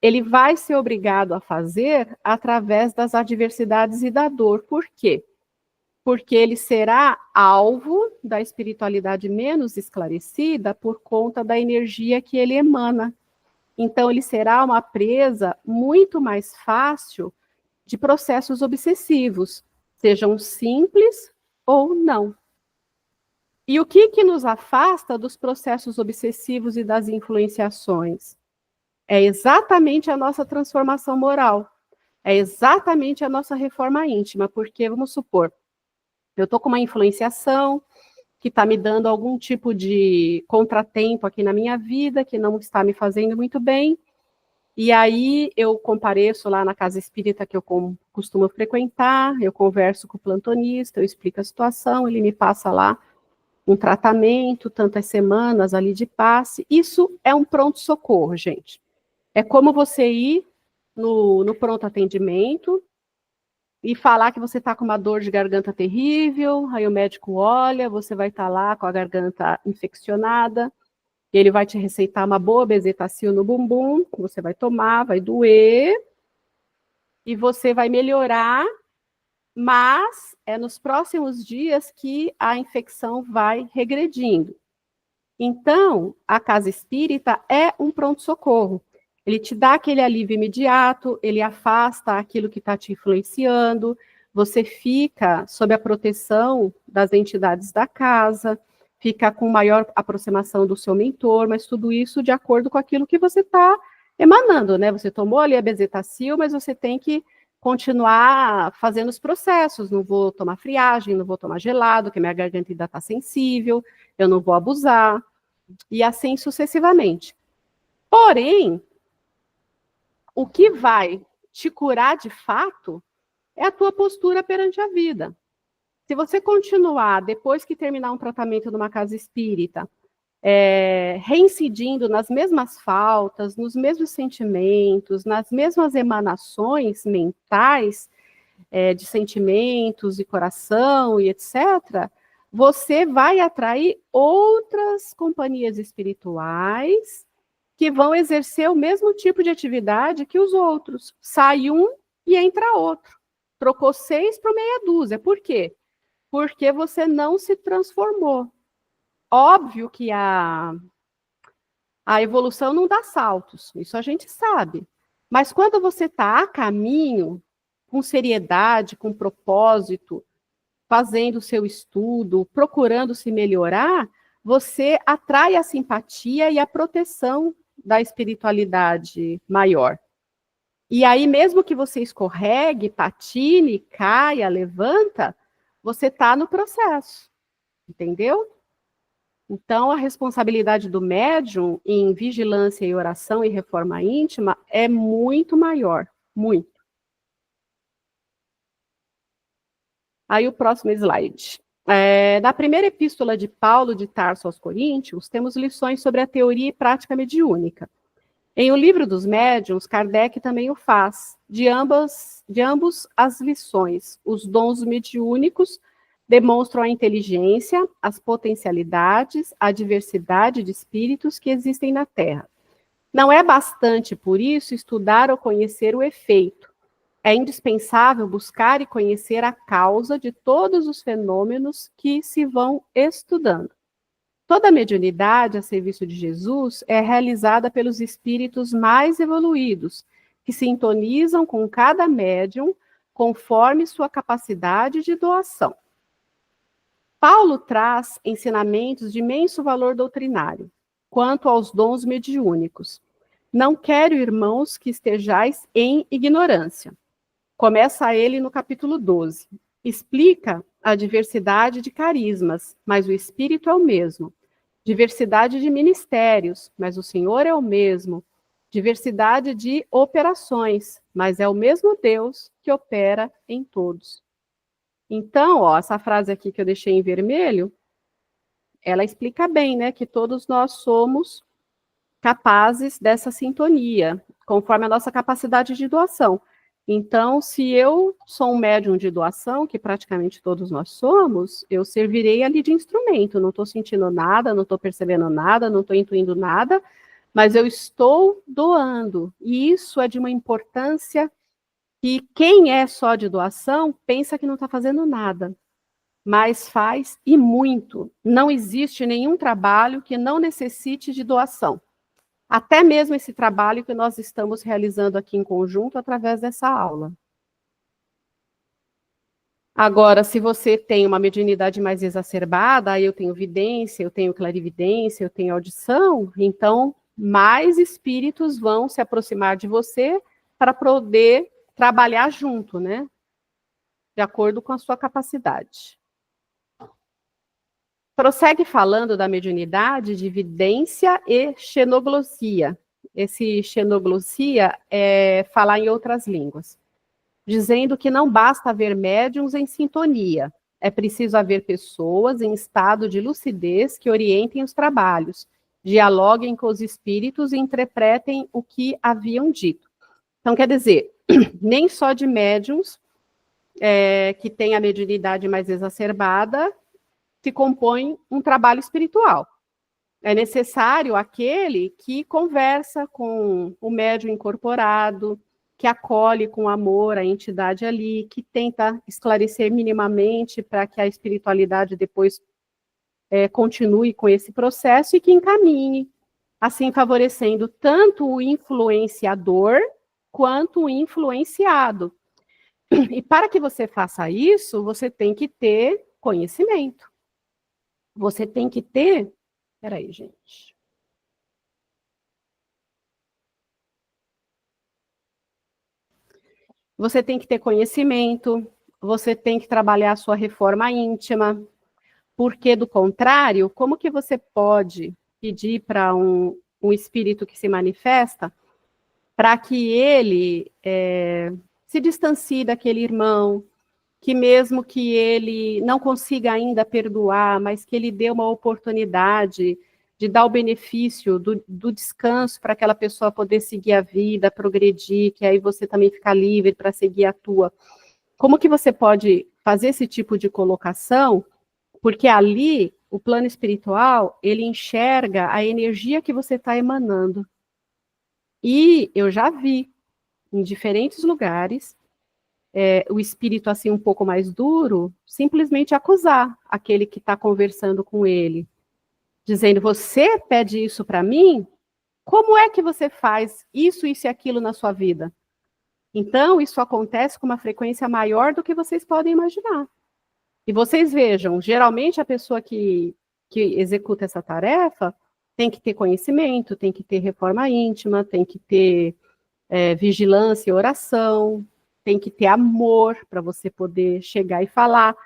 ele vai ser obrigado a fazer através das adversidades e da dor. Por quê? Porque ele será alvo da espiritualidade menos esclarecida por conta da energia que ele emana. Então, ele será uma presa muito mais fácil de processos obsessivos, sejam simples ou não. E o que nos afasta dos processos obsessivos e das influenciações? É exatamente a nossa transformação moral, é exatamente a nossa reforma íntima, porque, vamos supor, eu estou com uma influenciação que está me dando algum tipo de contratempo aqui na minha vida, que não está me fazendo muito bem, E aí eu compareço lá na casa espírita que eu costumo frequentar, eu converso com o plantonista, eu explico a situação, ele me passa lá um tratamento, tantas semanas ali de passe. Isso é um pronto-socorro, gente. É como você ir no pronto atendimento e falar que você está com uma dor de garganta terrível, aí o médico olha, você vai estar lá com a garganta infeccionada, e ele vai te receitar uma boa bezetacil no bumbum, você vai tomar, vai doer, e você vai melhorar, mas é nos próximos dias que a infecção vai regredindo. Então, a casa espírita é um pronto-socorro. Ele te dá aquele alívio imediato, ele afasta aquilo que está te influenciando, você fica sob a proteção das entidades da casa, fica com maior aproximação do seu mentor, mas tudo isso de acordo com aquilo que você está emanando, né? Você tomou ali a bezetacil, mas você tem que continuar fazendo os processos. Não vou tomar friagem, não vou tomar gelado, porque minha garganta ainda está sensível, eu não vou abusar, e assim sucessivamente. Porém, o que vai te curar de fato é a tua postura perante a vida. Se você continuar, depois que terminar um tratamento numa casa espírita, reincidindo nas mesmas faltas, nos mesmos sentimentos, nas mesmas emanações mentais, de sentimentos e coração e etc., você vai atrair outras companhias espirituais que vão exercer o mesmo tipo de atividade que os outros. Sai um e entra outro. Trocou 6 por meia dúzia. Por quê? Porque você não se transformou. Óbvio que a evolução não dá saltos, isso a gente sabe. Mas quando você está a caminho, com seriedade, com propósito, fazendo o seu estudo, procurando se melhorar, você atrai a simpatia e a proteção da espiritualidade maior. E aí, mesmo que você escorregue, patine, caia, levanta, você está no processo, entendeu? Então, a responsabilidade do médium em vigilância e oração e reforma íntima é muito maior, muito. Aí o próximo slide. Na primeira epístola de Paulo de Tarso aos Coríntios, temos lições sobre a teoria e prática mediúnica. Em O Livro dos Médiuns, Kardec também o faz. De ambos as lições, os dons mediúnicos demonstram a inteligência, as potencialidades, a diversidade de espíritos que existem na Terra. Não é bastante, por isso, estudar ou conhecer o efeito. É indispensável buscar e conhecer a causa de todos os fenômenos que se vão estudando. Toda mediunidade a serviço de Jesus é realizada pelos espíritos mais evoluídos, que sintonizam com cada médium conforme sua capacidade de doação. Paulo traz ensinamentos de imenso valor doutrinário quanto aos dons mediúnicos. Não quero, irmãos, que estejais em ignorância. Começa ele no capítulo 12. Explica a diversidade de carismas, mas o Espírito é o mesmo. Diversidade de ministérios, mas o Senhor é o mesmo. Diversidade de operações, mas é o mesmo Deus que opera em todos. Então, essa frase aqui que eu deixei em vermelho, ela explica bem, né, que todos nós somos capazes dessa sintonia, conforme a nossa capacidade de doação. Então, se eu sou um médium de doação, que praticamente todos nós somos, eu servirei ali de instrumento. Não estou sentindo nada, não estou percebendo nada, não estou intuindo nada, mas eu estou doando. E isso é de uma importância que quem é só de doação pensa que não está fazendo nada, mas faz e muito. Não existe nenhum trabalho que não necessite de doação. Até mesmo esse trabalho que nós estamos realizando aqui em conjunto através dessa aula. Agora, se você tem uma mediunidade mais exacerbada, aí eu tenho vidência, eu tenho clarividência, eu tenho audição, então mais espíritos vão se aproximar de você para poder trabalhar junto, né? De acordo com a sua capacidade. Prossegue falando da mediunidade de vidência e xenoglosia. esse xenoglossia é falar em outras línguas, dizendo que não basta haver médiums em sintonia, é preciso haver pessoas em estado de lucidez que orientem os trabalhos, dialoguem com os espíritos e interpretem o que haviam dito. Então, quer dizer, nem só de médiums que têm a mediunidade mais exacerbada se compõe um trabalho espiritual. É necessário aquele que conversa com o médium incorporado, que acolhe com amor a entidade ali, que tenta esclarecer minimamente para que a espiritualidade depois continue com esse processo e que encaminhe, assim favorecendo tanto o influenciador quanto o influenciado. E para que você faça isso, você tem que ter conhecimento. Você tem que ter... Peraí, gente. Você tem que ter conhecimento, você tem que trabalhar a sua reforma íntima, porque, do contrário, como que você pode pedir para um espírito que se manifesta para que ele se distancie daquele irmão, que mesmo que ele não consiga ainda perdoar, mas que ele dê uma oportunidade de dar o benefício do descanso para aquela pessoa poder seguir a vida, progredir, que aí você também fica livre para seguir a tua. Como que você pode fazer esse tipo de colocação? Porque ali, o plano espiritual, ele enxerga a energia que você está emanando. E eu já vi, em diferentes lugares, o espírito assim um pouco mais duro, simplesmente acusar aquele que está conversando com ele, dizendo, você pede isso para mim? Como é que você faz isso e aquilo na sua vida? Então, isso acontece com uma frequência maior do que vocês podem imaginar. E vocês vejam, geralmente a pessoa que executa essa tarefa tem que ter conhecimento, tem que ter reforma íntima, tem que ter vigilância e oração, tem que ter amor para você poder chegar e falar.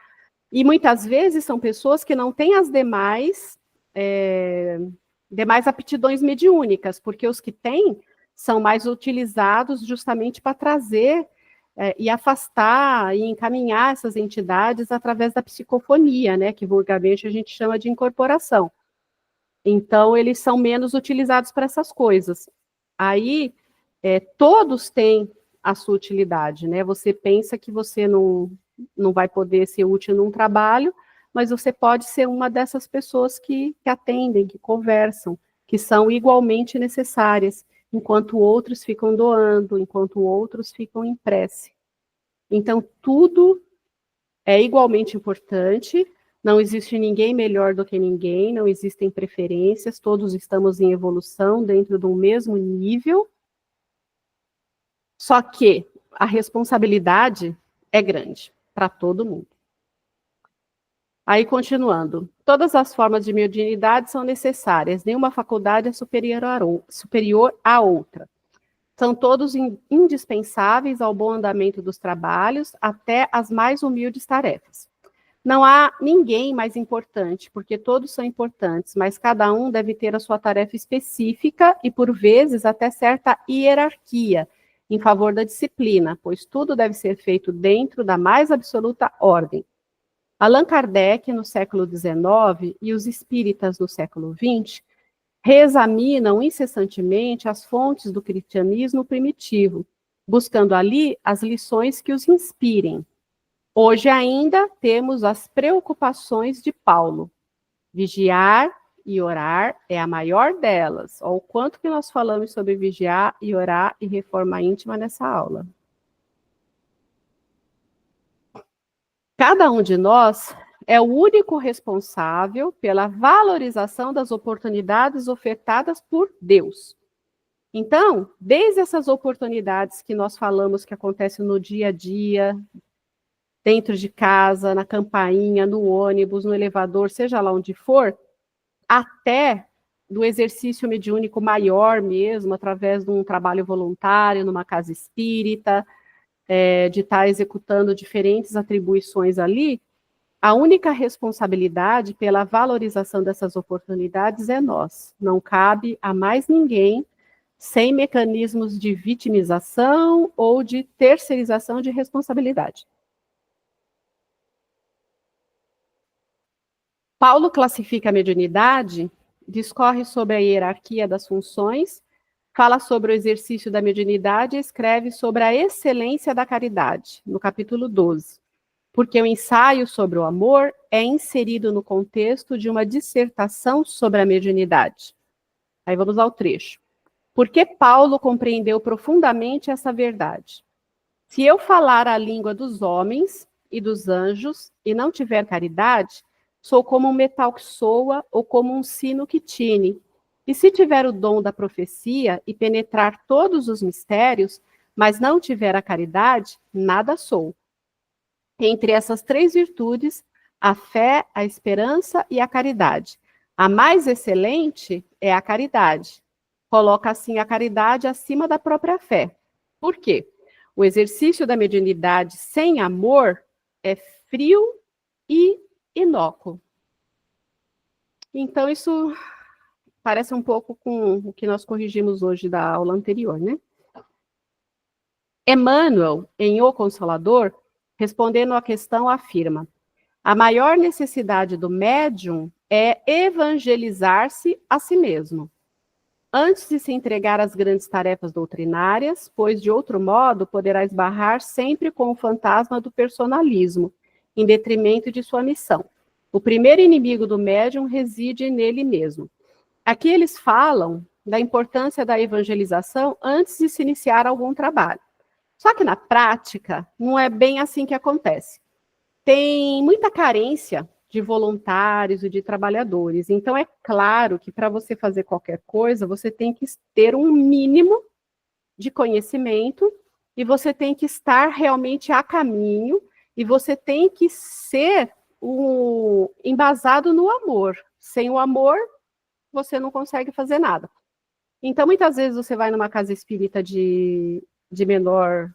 E muitas vezes são pessoas que não têm as demais aptidões mediúnicas, porque os que têm são mais utilizados justamente para trazer e afastar e encaminhar essas entidades através da psicofonia, né, que vulgarmente a gente chama de incorporação. Então, eles são menos utilizados para essas coisas. Aí, todos têm a sua utilidade, né? Você pensa que você não vai poder ser útil num trabalho, mas você pode ser uma dessas pessoas que atendem, que conversam, que são igualmente necessárias, enquanto outros ficam doando, enquanto outros ficam em prece. Então, tudo é igualmente importante, não existe ninguém melhor do que ninguém, não existem preferências, todos estamos em evolução dentro de um mesmo nível, só que a responsabilidade é grande para todo mundo. Aí, continuando, todas as formas de mediunidade são necessárias, nenhuma faculdade é superior à outra. São todos indispensáveis ao bom andamento dos trabalhos, até as mais humildes tarefas. Não há ninguém mais importante, porque todos são importantes, mas cada um deve ter a sua tarefa específica e, por vezes, até certa hierarquia em favor da disciplina, pois tudo deve ser feito dentro da mais absoluta ordem. Allan Kardec, no século XIX, e os espíritas no século XX, reexaminam incessantemente as fontes do cristianismo primitivo, buscando ali as lições que os inspirem. Hoje ainda temos as preocupações de Paulo. Vigiar e orar é a maior delas. Olha o quanto que nós falamos sobre vigiar e orar e reforma íntima nessa aula. Cada um de nós é o único responsável pela valorização das oportunidades ofertadas por Deus. Então, desde essas oportunidades que nós falamos que acontecem no dia a dia, dentro de casa, na campainha, no ônibus, no elevador, seja lá onde for, até do exercício mediúnico maior mesmo, através de um trabalho voluntário, numa casa espírita, de estar executando diferentes atribuições ali, a única responsabilidade pela valorização dessas oportunidades é nós. Não cabe a mais ninguém sem mecanismos de vitimização ou de terceirização de responsabilidade. Paulo classifica a mediunidade, discorre sobre a hierarquia das funções, fala sobre o exercício da mediunidade e escreve sobre a excelência da caridade, no capítulo 12. Porque o ensaio sobre o amor é inserido no contexto de uma dissertação sobre a mediunidade. Aí vamos ao trecho. Porque Paulo compreendeu profundamente essa verdade. Se eu falar a língua dos homens e dos anjos e não tiver caridade, sou como um metal que soa ou como um sino que tine. E se tiver o dom da profecia e penetrar todos os mistérios, mas não tiver a caridade, nada sou. Entre essas 3 virtudes, a fé, a esperança e a caridade. A mais excelente é a caridade. Coloca assim a caridade acima da própria fé. Por quê? O exercício da mediunidade sem amor é frio e inócuo. Então, isso parece um pouco com o que nós corrigimos hoje da aula anterior, né? Emmanuel, em O Consolador, respondendo à questão, afirma: a maior necessidade do médium é evangelizar-se a si mesmo, antes de se entregar às grandes tarefas doutrinárias, pois, de outro modo, poderá esbarrar sempre com o fantasma do personalismo, em detrimento de sua missão. O primeiro inimigo do médium reside nele mesmo. Aqui eles falam da importância da evangelização antes de se iniciar algum trabalho. Só que na prática, não é bem assim que acontece. Tem muita carência de voluntários e de trabalhadores. Então, é claro que para você fazer qualquer coisa, você tem que ter um mínimo de conhecimento e você tem que estar realmente a caminho e você tem que ser embasado no amor. Sem o amor, você não consegue fazer nada. Então, muitas vezes você vai numa casa espírita de menor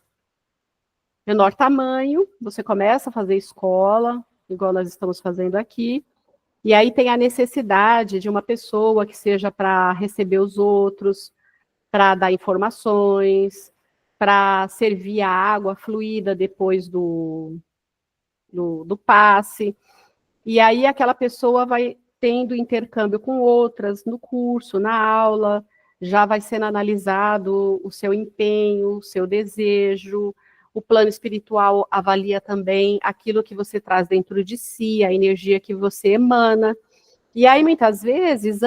tamanho, você começa a fazer escola, igual nós estamos fazendo aqui, e aí tem a necessidade de uma pessoa que seja para receber os outros, para dar informações, para servir a água fluida depois do passe, e aí aquela pessoa vai tendo intercâmbio com outras no curso, na aula, já vai sendo analisado o seu empenho, o seu desejo. O plano espiritual avalia também aquilo que você traz dentro de si, a energia que você emana. E aí, muitas vezes,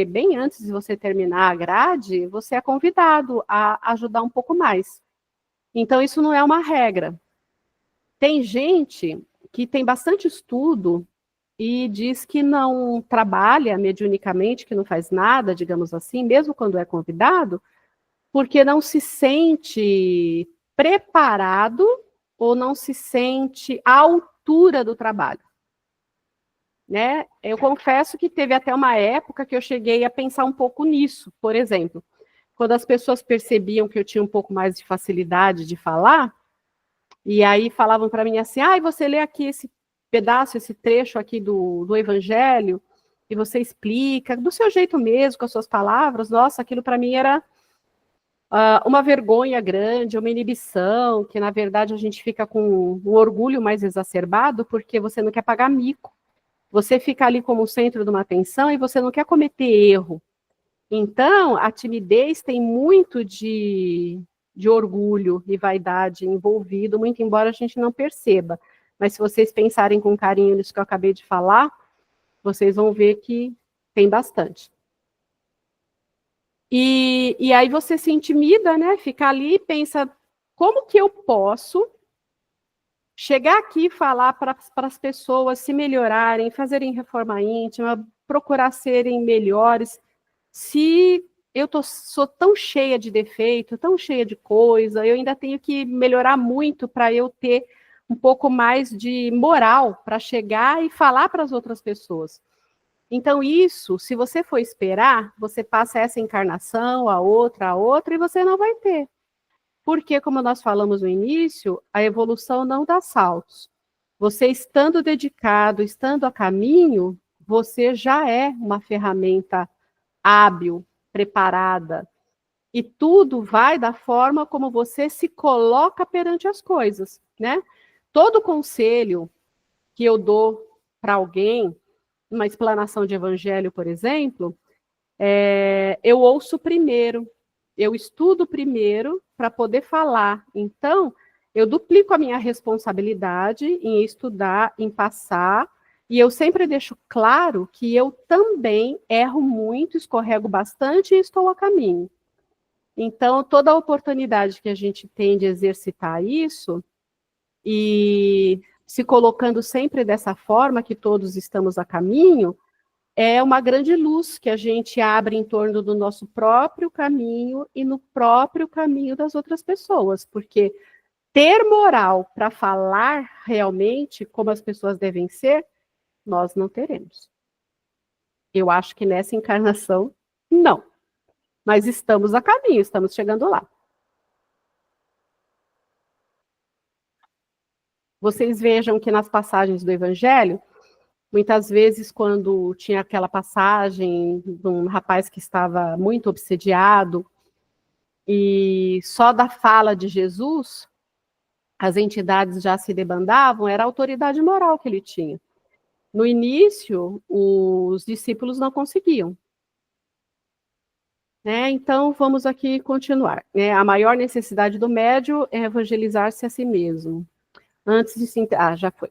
bem antes de você terminar a grade, você é convidado a ajudar um pouco mais. Então, isso não é uma regra. Tem gente que tem bastante estudo e diz que não trabalha mediunicamente, que não faz nada, digamos assim, mesmo quando é convidado, porque não se sente preparado ou não se sente à altura do trabalho, né? Eu confesso que teve até uma época que eu cheguei a pensar um pouco nisso. Por exemplo, quando as pessoas percebiam que eu tinha um pouco mais de facilidade de falar, e aí falavam para mim assim, você lê aqui esse pedaço, esse trecho aqui do Evangelho, e você explica, do seu jeito mesmo, com as suas palavras. Nossa, aquilo para mim era uma vergonha grande, uma inibição, que na verdade a gente fica com um orgulho mais exacerbado, porque você não quer pagar mico. Você fica ali como o centro de uma atenção e você não quer cometer erro. Então, a timidez tem muito de orgulho e vaidade envolvido, muito embora a gente não perceba. Mas se vocês pensarem com carinho nisso que eu acabei de falar, vocês vão ver que tem bastante. E aí você se intimida, né? Fica ali e pensa, como que eu posso chegar aqui e falar para as pessoas se melhorarem, fazerem reforma íntima, procurar serem melhores, se eu sou tão cheia de defeito, tão cheia de coisa, eu ainda tenho que melhorar muito para eu ter um pouco mais de moral para chegar e falar para as outras pessoas. Então, isso, se você for esperar, você passa essa encarnação, a outra, e você não vai ter. Porque, como nós falamos no início, a evolução não dá saltos. Você estando dedicado, estando a caminho, você já é uma ferramenta hábil, preparada, E tudo vai da forma como você se coloca perante as coisas, né? Todo conselho que eu dou para alguém, uma explanação de evangelho, por exemplo, eu ouço primeiro, eu estudo primeiro para poder falar. Então, eu duplico a minha responsabilidade em estudar, em passar, e eu sempre deixo claro que eu também erro muito, escorrego bastante e estou a caminho. Então, toda a oportunidade que a gente tem de exercitar isso, e se colocando sempre dessa forma, que todos estamos a caminho, é uma grande luz que a gente abre em torno do nosso próprio caminho e no próprio caminho das outras pessoas, porque ter moral para falar realmente como as pessoas devem ser, nós não teremos. Eu acho que nessa encarnação, não. Mas estamos a caminho, estamos chegando lá. Vocês vejam que nas passagens do Evangelho, muitas vezes, quando tinha aquela passagem de um rapaz que estava muito obsediado, e só da fala de Jesus, as entidades já se debandavam, era a autoridade moral que ele tinha. No início, os discípulos não conseguiam. Né? Então, vamos aqui continuar. A maior necessidade do médium é evangelizar-se a si mesmo. Antes de se... já foi.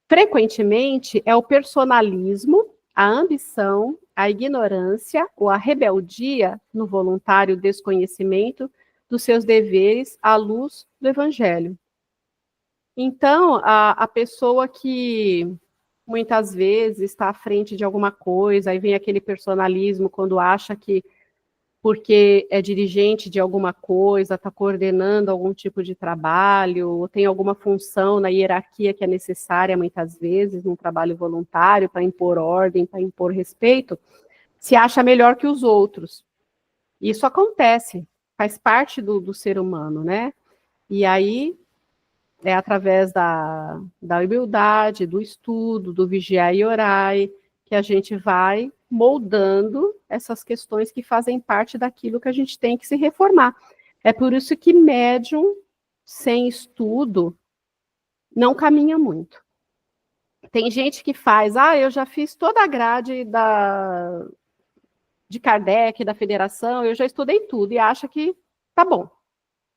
Frequentemente, é o personalismo, a ambição, a ignorância ou a rebeldia no voluntário desconhecimento dos seus deveres à luz do Evangelho. Então, a pessoa que muitas vezes está à frente de alguma coisa, aí vem aquele personalismo quando acha que porque é dirigente de alguma coisa, está coordenando algum tipo de trabalho, ou tem alguma função na hierarquia que é necessária muitas vezes, num trabalho voluntário, para impor ordem, para impor respeito, se acha melhor que os outros. Isso acontece, faz parte do ser humano, né? E aí é através da humildade, do estudo, do vigiar e orai, que a gente vai moldando essas questões que fazem parte daquilo que a gente tem que se reformar. É por isso que médium sem estudo não caminha muito. Tem gente que faz, eu já fiz toda a grade de Kardec, da Federação, eu já estudei tudo, e acha que tá bom.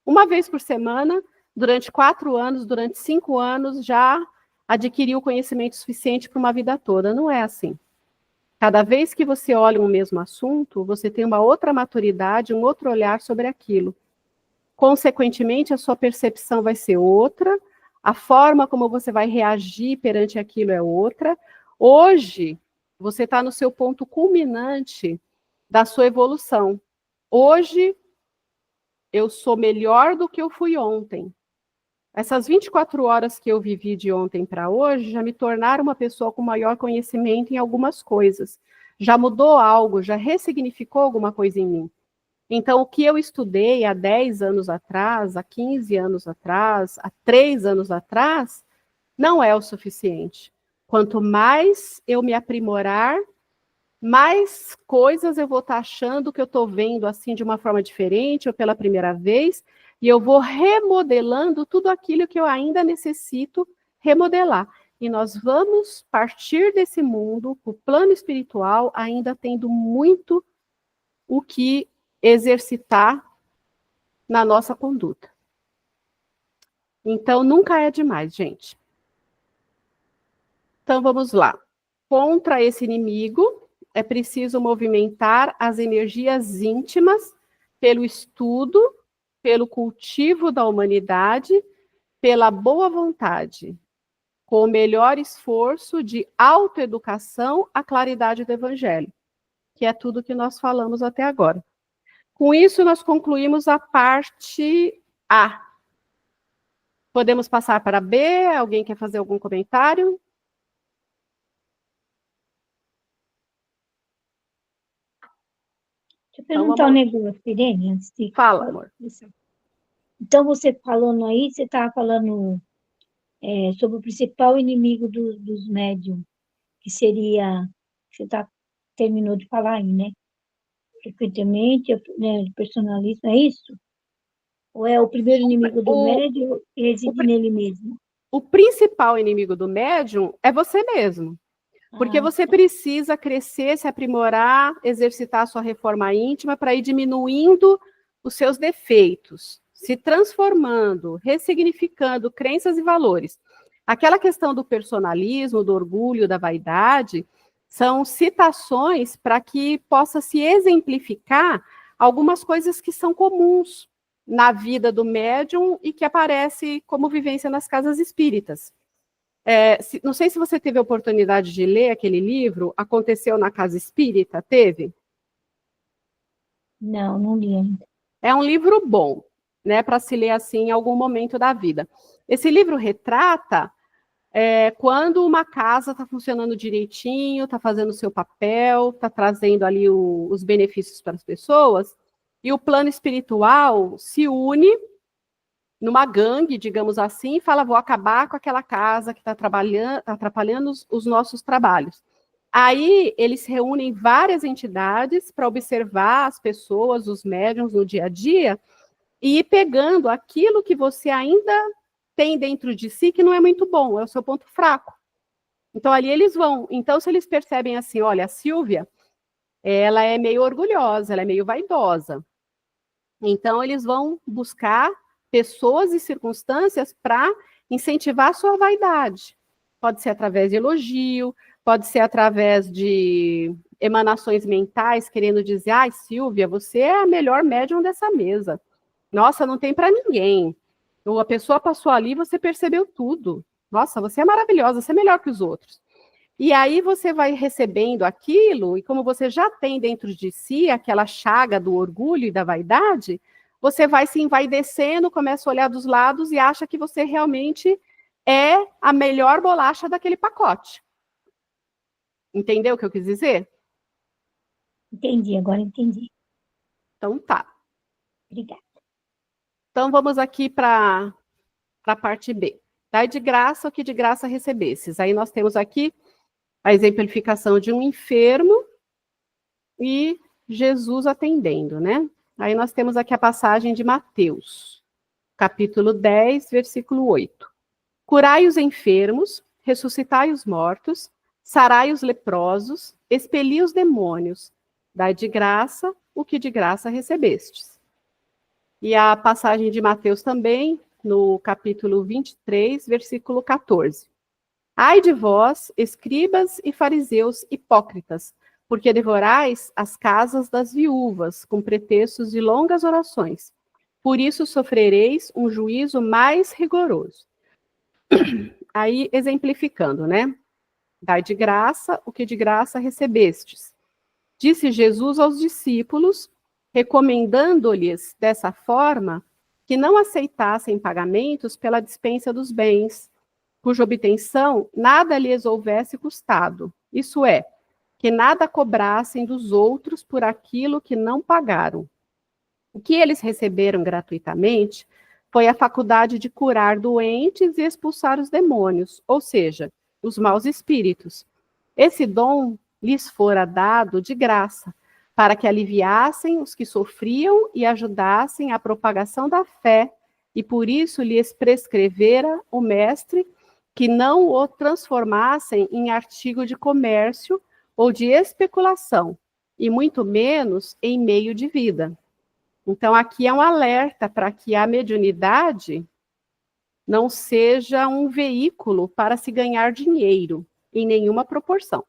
Uma vez por semana, durante 4 anos, durante 5 anos, já adquiriu conhecimento suficiente para uma vida toda. Não é assim. Cada vez que você olha um mesmo assunto, você tem uma outra maturidade, um outro olhar sobre aquilo. Consequentemente, a sua percepção vai ser outra, a forma como você vai reagir perante aquilo é outra. Hoje, você está no seu ponto culminante da sua evolução. Hoje, eu sou melhor do que eu fui ontem. Essas 24 horas que eu vivi de ontem para hoje já me tornaram uma pessoa com maior conhecimento em algumas coisas. Já mudou algo, já ressignificou alguma coisa em mim. Então, o que eu estudei há 10 anos atrás, há 15 anos atrás, há 3 anos atrás, não é o suficiente. Quanto mais eu me aprimorar, mais coisas eu vou estar achando que eu estou vendo assim de uma forma diferente ou pela primeira vez, e eu vou remodelando tudo aquilo que eu ainda necessito remodelar. E nós vamos partir desse mundo, o plano espiritual, ainda tendo muito o que exercitar na nossa conduta. Então, nunca é demais, gente. Então, vamos lá. Contra esse inimigo, é preciso movimentar as energias íntimas pelo estudo, pelo cultivo da humanidade, pela boa vontade, com o melhor esforço de autoeducação à claridade do Evangelho, que é tudo que nós falamos até agora. Com isso, nós concluímos a parte A. Podemos passar para B? Alguém quer fazer algum comentário? Deixa eu perguntar um negócio, Irene, antes de... Fala, amor. Então, você falando aí, você estava falando sobre o principal inimigo dos médiums, que seria... Você terminou de falar aí, né? frequentemente, né, personalista, é isso? Ou é o primeiro inimigo do médium e reside nele mesmo? O principal inimigo do médium é você mesmo. Porque você precisa crescer, se aprimorar, exercitar a sua reforma íntima para ir diminuindo os seus defeitos, se transformando, ressignificando crenças e valores. Aquela questão do personalismo, do orgulho, da vaidade, são citações para que possa se exemplificar algumas coisas que são comuns na vida do médium e que aparece como vivência nas casas espíritas. Não sei se você teve a oportunidade de ler aquele livro, Aconteceu na Casa Espírita, teve? Não, não li ainda. É um livro bom, né, para se ler assim em algum momento da vida. Esse livro retrata quando uma casa está funcionando direitinho, está fazendo o seu papel, está trazendo ali os benefícios para as pessoas, e o plano espiritual se une numa gangue, digamos assim, e fala, vou acabar com aquela casa que está atrapalhando os nossos trabalhos. Aí eles reúnem várias entidades para observar as pessoas, os médiuns no dia a dia, e ir pegando aquilo que você ainda tem dentro de si que não é muito bom, é o seu ponto fraco. Então ali eles vão. Então se eles percebem assim, olha, a Silvia, ela é meio orgulhosa, ela é meio vaidosa. Então eles vão buscar pessoas e circunstâncias para incentivar a sua vaidade. Pode ser através de elogio, pode ser através de emanações mentais, querendo dizer, ai, Silvia, você é a melhor médium dessa mesa. Nossa, não tem para ninguém. Ou a pessoa passou ali, você percebeu tudo. Nossa, você é maravilhosa, você é melhor que os outros. E aí você vai recebendo aquilo, e como você já tem dentro de si aquela chaga do orgulho e da vaidade, você vai se envaidecendo, começa a olhar dos lados e acha que você realmente é a melhor bolacha daquele pacote. Entendeu o que eu quis dizer? Entendi, agora entendi. Então tá. Obrigada. Então vamos aqui para a parte B. Dai de graça o que de graça recebesses. Aí nós temos aqui a exemplificação de um enfermo e Jesus atendendo, né? Aí nós temos aqui a passagem de Mateus, capítulo 10, versículo 8. Curai os enfermos, ressuscitai os mortos, sarai os leprosos, expeli os demônios, dai de graça o que de graça recebestes. E a passagem de Mateus também, no capítulo 23, versículo 14. Ai de vós, escribas e fariseus hipócritas, porque devorais as casas das viúvas, com pretextos de longas orações. Por isso sofrereis um juízo mais rigoroso. Aí, exemplificando, né? Dai de graça o que de graça recebestes. Disse Jesus aos discípulos, recomendando-lhes dessa forma que não aceitassem pagamentos pela dispensa dos bens, cuja obtenção nada lhes houvesse custado. Isso é, que nada cobrassem dos outros por aquilo que não pagaram. O que eles receberam gratuitamente foi a faculdade de curar doentes e expulsar os demônios, ou seja, os maus espíritos. Esse dom lhes fora dado de graça, para que aliviassem os que sofriam e ajudassem a propagação da fé, e por isso lhes prescrevera o mestre que não o transformassem em artigo de comércio ou de especulação, e muito menos em meio de vida. Então, aqui é um alerta para que a mediunidade não seja um veículo para se ganhar dinheiro, em nenhuma proporção.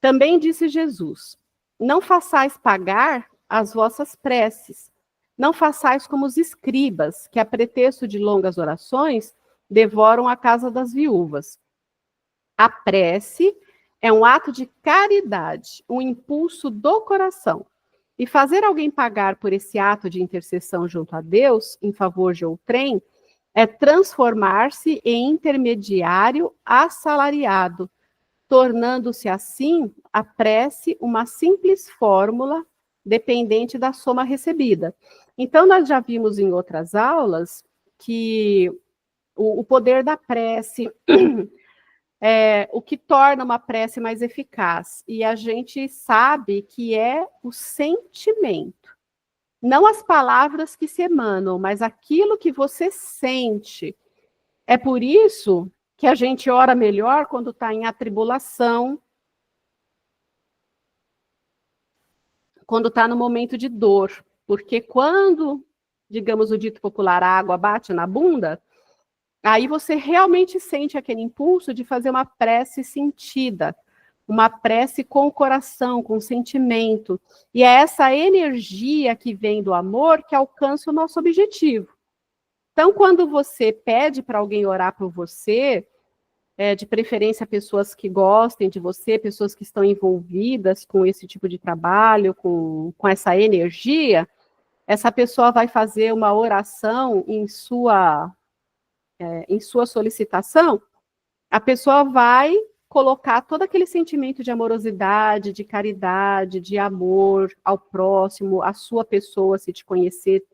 Também disse Jesus, não façais pagar as vossas preces, não façais como os escribas, que a pretexto de longas orações, devoram a casa das viúvas. A prece é um ato de caridade, um impulso do coração. E fazer alguém pagar por esse ato de intercessão junto a Deus, em favor de outrem, é transformar-se em intermediário assalariado, tornando-se assim a prece uma simples fórmula dependente da soma recebida. Então, nós já vimos em outras aulas que o poder da prece, o que torna uma prece mais eficaz. E a gente sabe que é o sentimento. Não as palavras que se emanam, mas aquilo que você sente. É por isso que a gente ora melhor quando está em atribulação, quando está no momento de dor. Porque quando, digamos o dito popular, a água bate na bunda, aí você realmente sente aquele impulso de fazer uma prece sentida, uma prece com o coração, com sentimento. E é essa energia que vem do amor que alcança o nosso objetivo. Então, quando você pede para alguém orar por você, de preferência pessoas que gostem de você, pessoas que estão envolvidas com esse tipo de trabalho, com essa energia, essa pessoa vai fazer uma oração em sua solicitação, a pessoa vai colocar todo aquele sentimento de amorosidade, de caridade, de amor ao próximo, à sua pessoa, se te conhecer,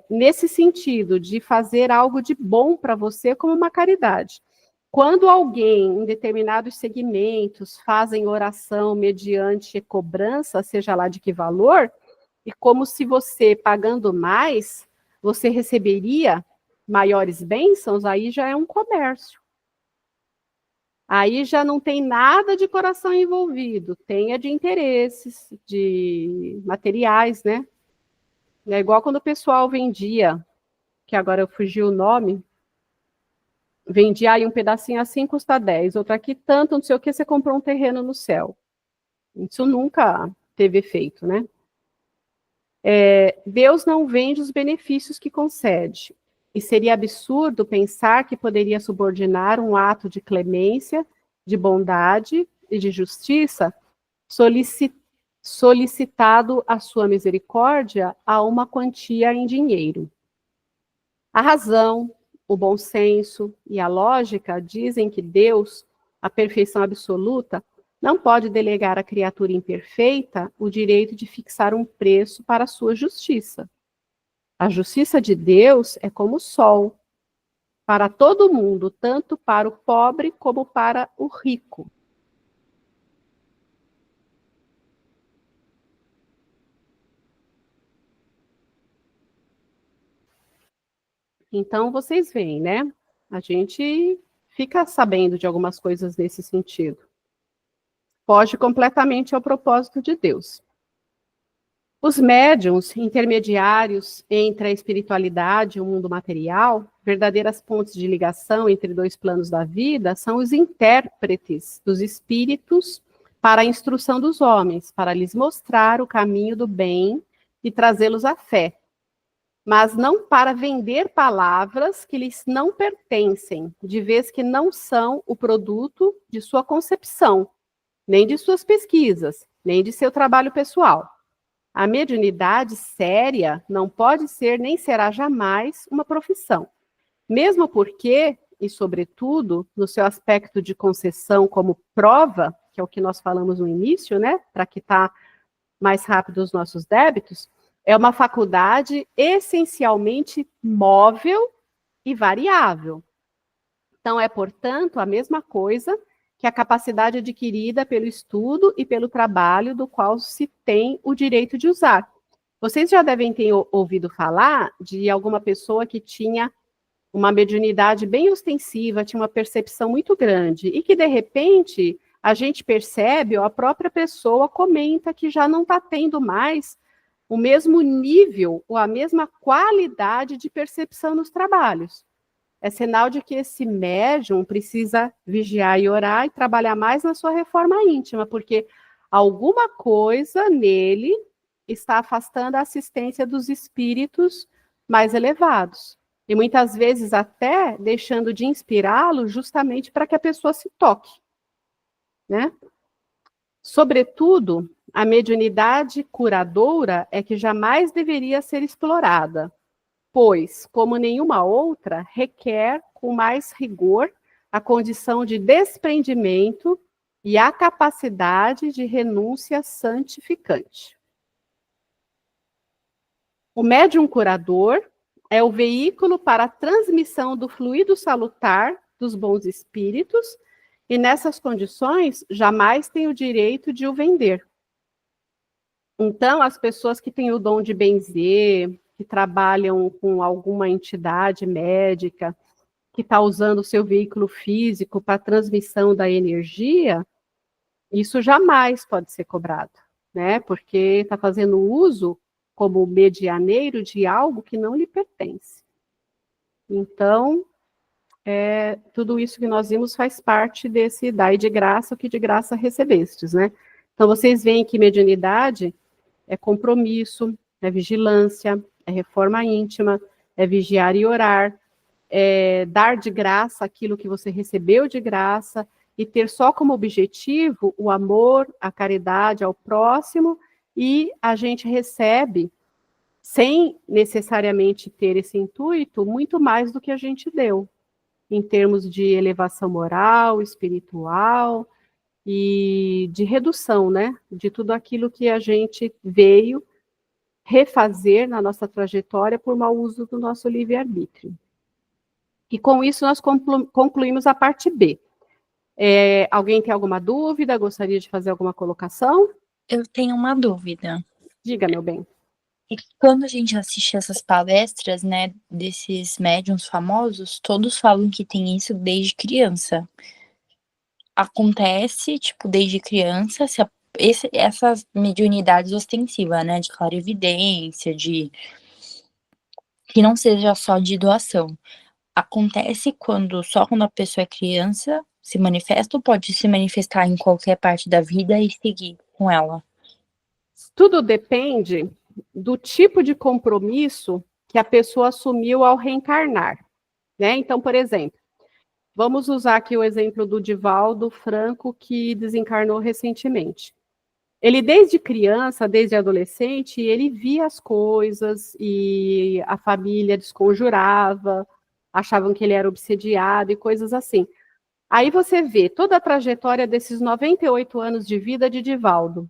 nesse sentido de fazer algo de bom para você como uma caridade. Quando alguém, em determinados segmentos, fazem oração mediante cobrança, seja lá de que valor, e como se você, pagando mais, você receberia maiores bênçãos, aí já é um comércio. Aí já não tem nada de coração envolvido, tem de interesses, de materiais, né? É igual quando o pessoal vendia, que agora eu fugi o nome, vendia aí um pedacinho assim, custa 10, outro aqui tanto, não sei o que, você comprou um terreno no céu. Isso nunca teve efeito, né? Deus não vende os benefícios que concede. E seria absurdo pensar que poderia subordinar um ato de clemência, de bondade e de justiça solicitado à sua misericórdia a uma quantia em dinheiro. A razão, o bom senso e a lógica dizem que Deus, a perfeição absoluta, não pode delegar à criatura imperfeita o direito de fixar um preço para a sua justiça. A justiça de Deus é como o sol, para todo mundo, tanto para o pobre como para o rico. Então, vocês veem, né? A gente fica sabendo de algumas coisas nesse sentido. Foge completamente ao propósito de Deus. Os médiuns, intermediários entre a espiritualidade e o mundo material, verdadeiras pontes de ligação entre dois planos da vida, são os intérpretes dos espíritos para a instrução dos homens, para lhes mostrar o caminho do bem e trazê-los à fé, mas não para vender palavras que lhes não pertencem, de vez que não são o produto de sua concepção, nem de suas pesquisas, nem de seu trabalho pessoal. A mediunidade séria não pode ser nem será jamais uma profissão, mesmo porque, e sobretudo, no seu aspecto de concessão como prova, que é o que nós falamos no início, né, para quitar mais rápido os nossos débitos, é uma faculdade essencialmente móvel e variável. Então, é, portanto, a mesma coisa que a capacidade adquirida pelo estudo e pelo trabalho do qual se tem o direito de usar. Vocês já devem ter ouvido falar de alguma pessoa que tinha uma mediunidade bem ostensiva, tinha uma percepção muito grande, e que, de repente, a gente percebe, ou a própria pessoa comenta que já não está tendo mais o mesmo nível ou a mesma qualidade de percepção nos trabalhos. É sinal de que esse médium precisa vigiar e orar e trabalhar mais na sua reforma íntima, porque alguma coisa nele está afastando a assistência dos espíritos mais elevados. E muitas vezes até deixando de inspirá-lo justamente para que a pessoa se toque, né? Sobretudo, a mediunidade curadora é que jamais deveria ser explorada, pois, como nenhuma outra, requer com mais rigor a condição de desprendimento e a capacidade de renúncia santificante. O médium curador é o veículo para a transmissão do fluido salutar dos bons espíritos E nessas condições, jamais tem o direito de o vender. Então, as pessoas que têm o dom de benzer, que trabalham com alguma entidade médica, que está usando o seu veículo físico para transmissão da energia, isso jamais pode ser cobrado, né? Porque está fazendo uso como medianeiro de algo que não lhe pertence. Então, tudo isso que nós vimos faz parte desse dai de graça o que de graça recebestes, né? Então, vocês veem que mediunidade é compromisso, é vigilância, é reforma íntima, é vigiar e orar, é dar de graça aquilo que você recebeu de graça e ter só como objetivo o amor, a caridade ao próximo, e a gente recebe, sem necessariamente ter esse intuito, muito mais do que a gente deu, em termos de elevação moral, espiritual e de redução, né, de tudo aquilo que a gente veio refazer na nossa trajetória por mau uso do nosso livre-arbítrio. E com isso nós concluímos a parte B. Alguém tem alguma dúvida? Gostaria de fazer alguma colocação? Eu tenho uma dúvida. Diga, meu bem. E quando a gente assiste essas palestras, né, desses médiuns famosos, todos falam que tem isso desde criança. Acontece, tipo, desde criança, essas mediunidades ostensivas, né, de clarividência, que não seja só de doação. Acontece só quando a pessoa é criança, se manifesta, ou pode se manifestar em qualquer parte da vida e seguir com ela? Tudo depende do tipo de compromisso que a pessoa assumiu ao reencarnar, né? Então, por exemplo, vamos usar aqui o exemplo do Divaldo Franco, que desencarnou recentemente. Ele, desde criança, desde adolescente, ele via as coisas e a família desconjurava, achavam que ele era obsediado e coisas assim. Aí você vê toda a trajetória desses 98 anos de vida de Divaldo.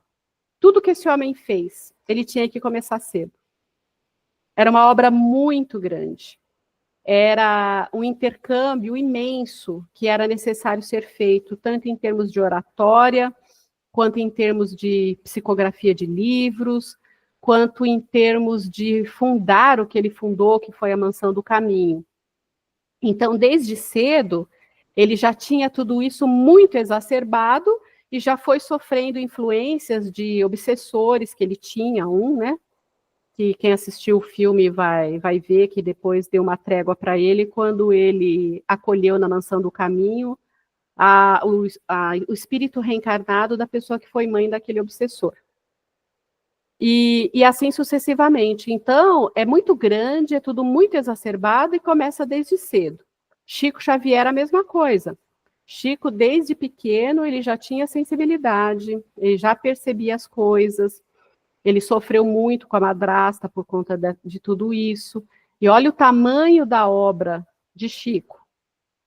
Tudo que esse homem fez, ele tinha que começar cedo. Era uma obra muito grande. Era um intercâmbio imenso que era necessário ser feito, tanto em termos de oratória, quanto em termos de psicografia de livros, quanto em termos de fundar o que ele fundou, que foi a Mansão do Caminho. Então, desde cedo, ele já tinha tudo isso muito exacerbado e já foi sofrendo influências de obsessores que ele tinha, né? Que quem assistiu o filme vai ver que depois deu uma trégua para ele quando ele acolheu na Mansão do Caminho o espírito reencarnado da pessoa que foi mãe daquele obsessor. E assim sucessivamente. Então, é muito grande, é tudo muito exacerbado e começa desde cedo. Chico Xavier, a mesma coisa. Chico, desde pequeno, ele já tinha sensibilidade, ele já percebia as coisas, ele sofreu muito com a madrasta por conta de tudo isso. E olha o tamanho da obra de Chico,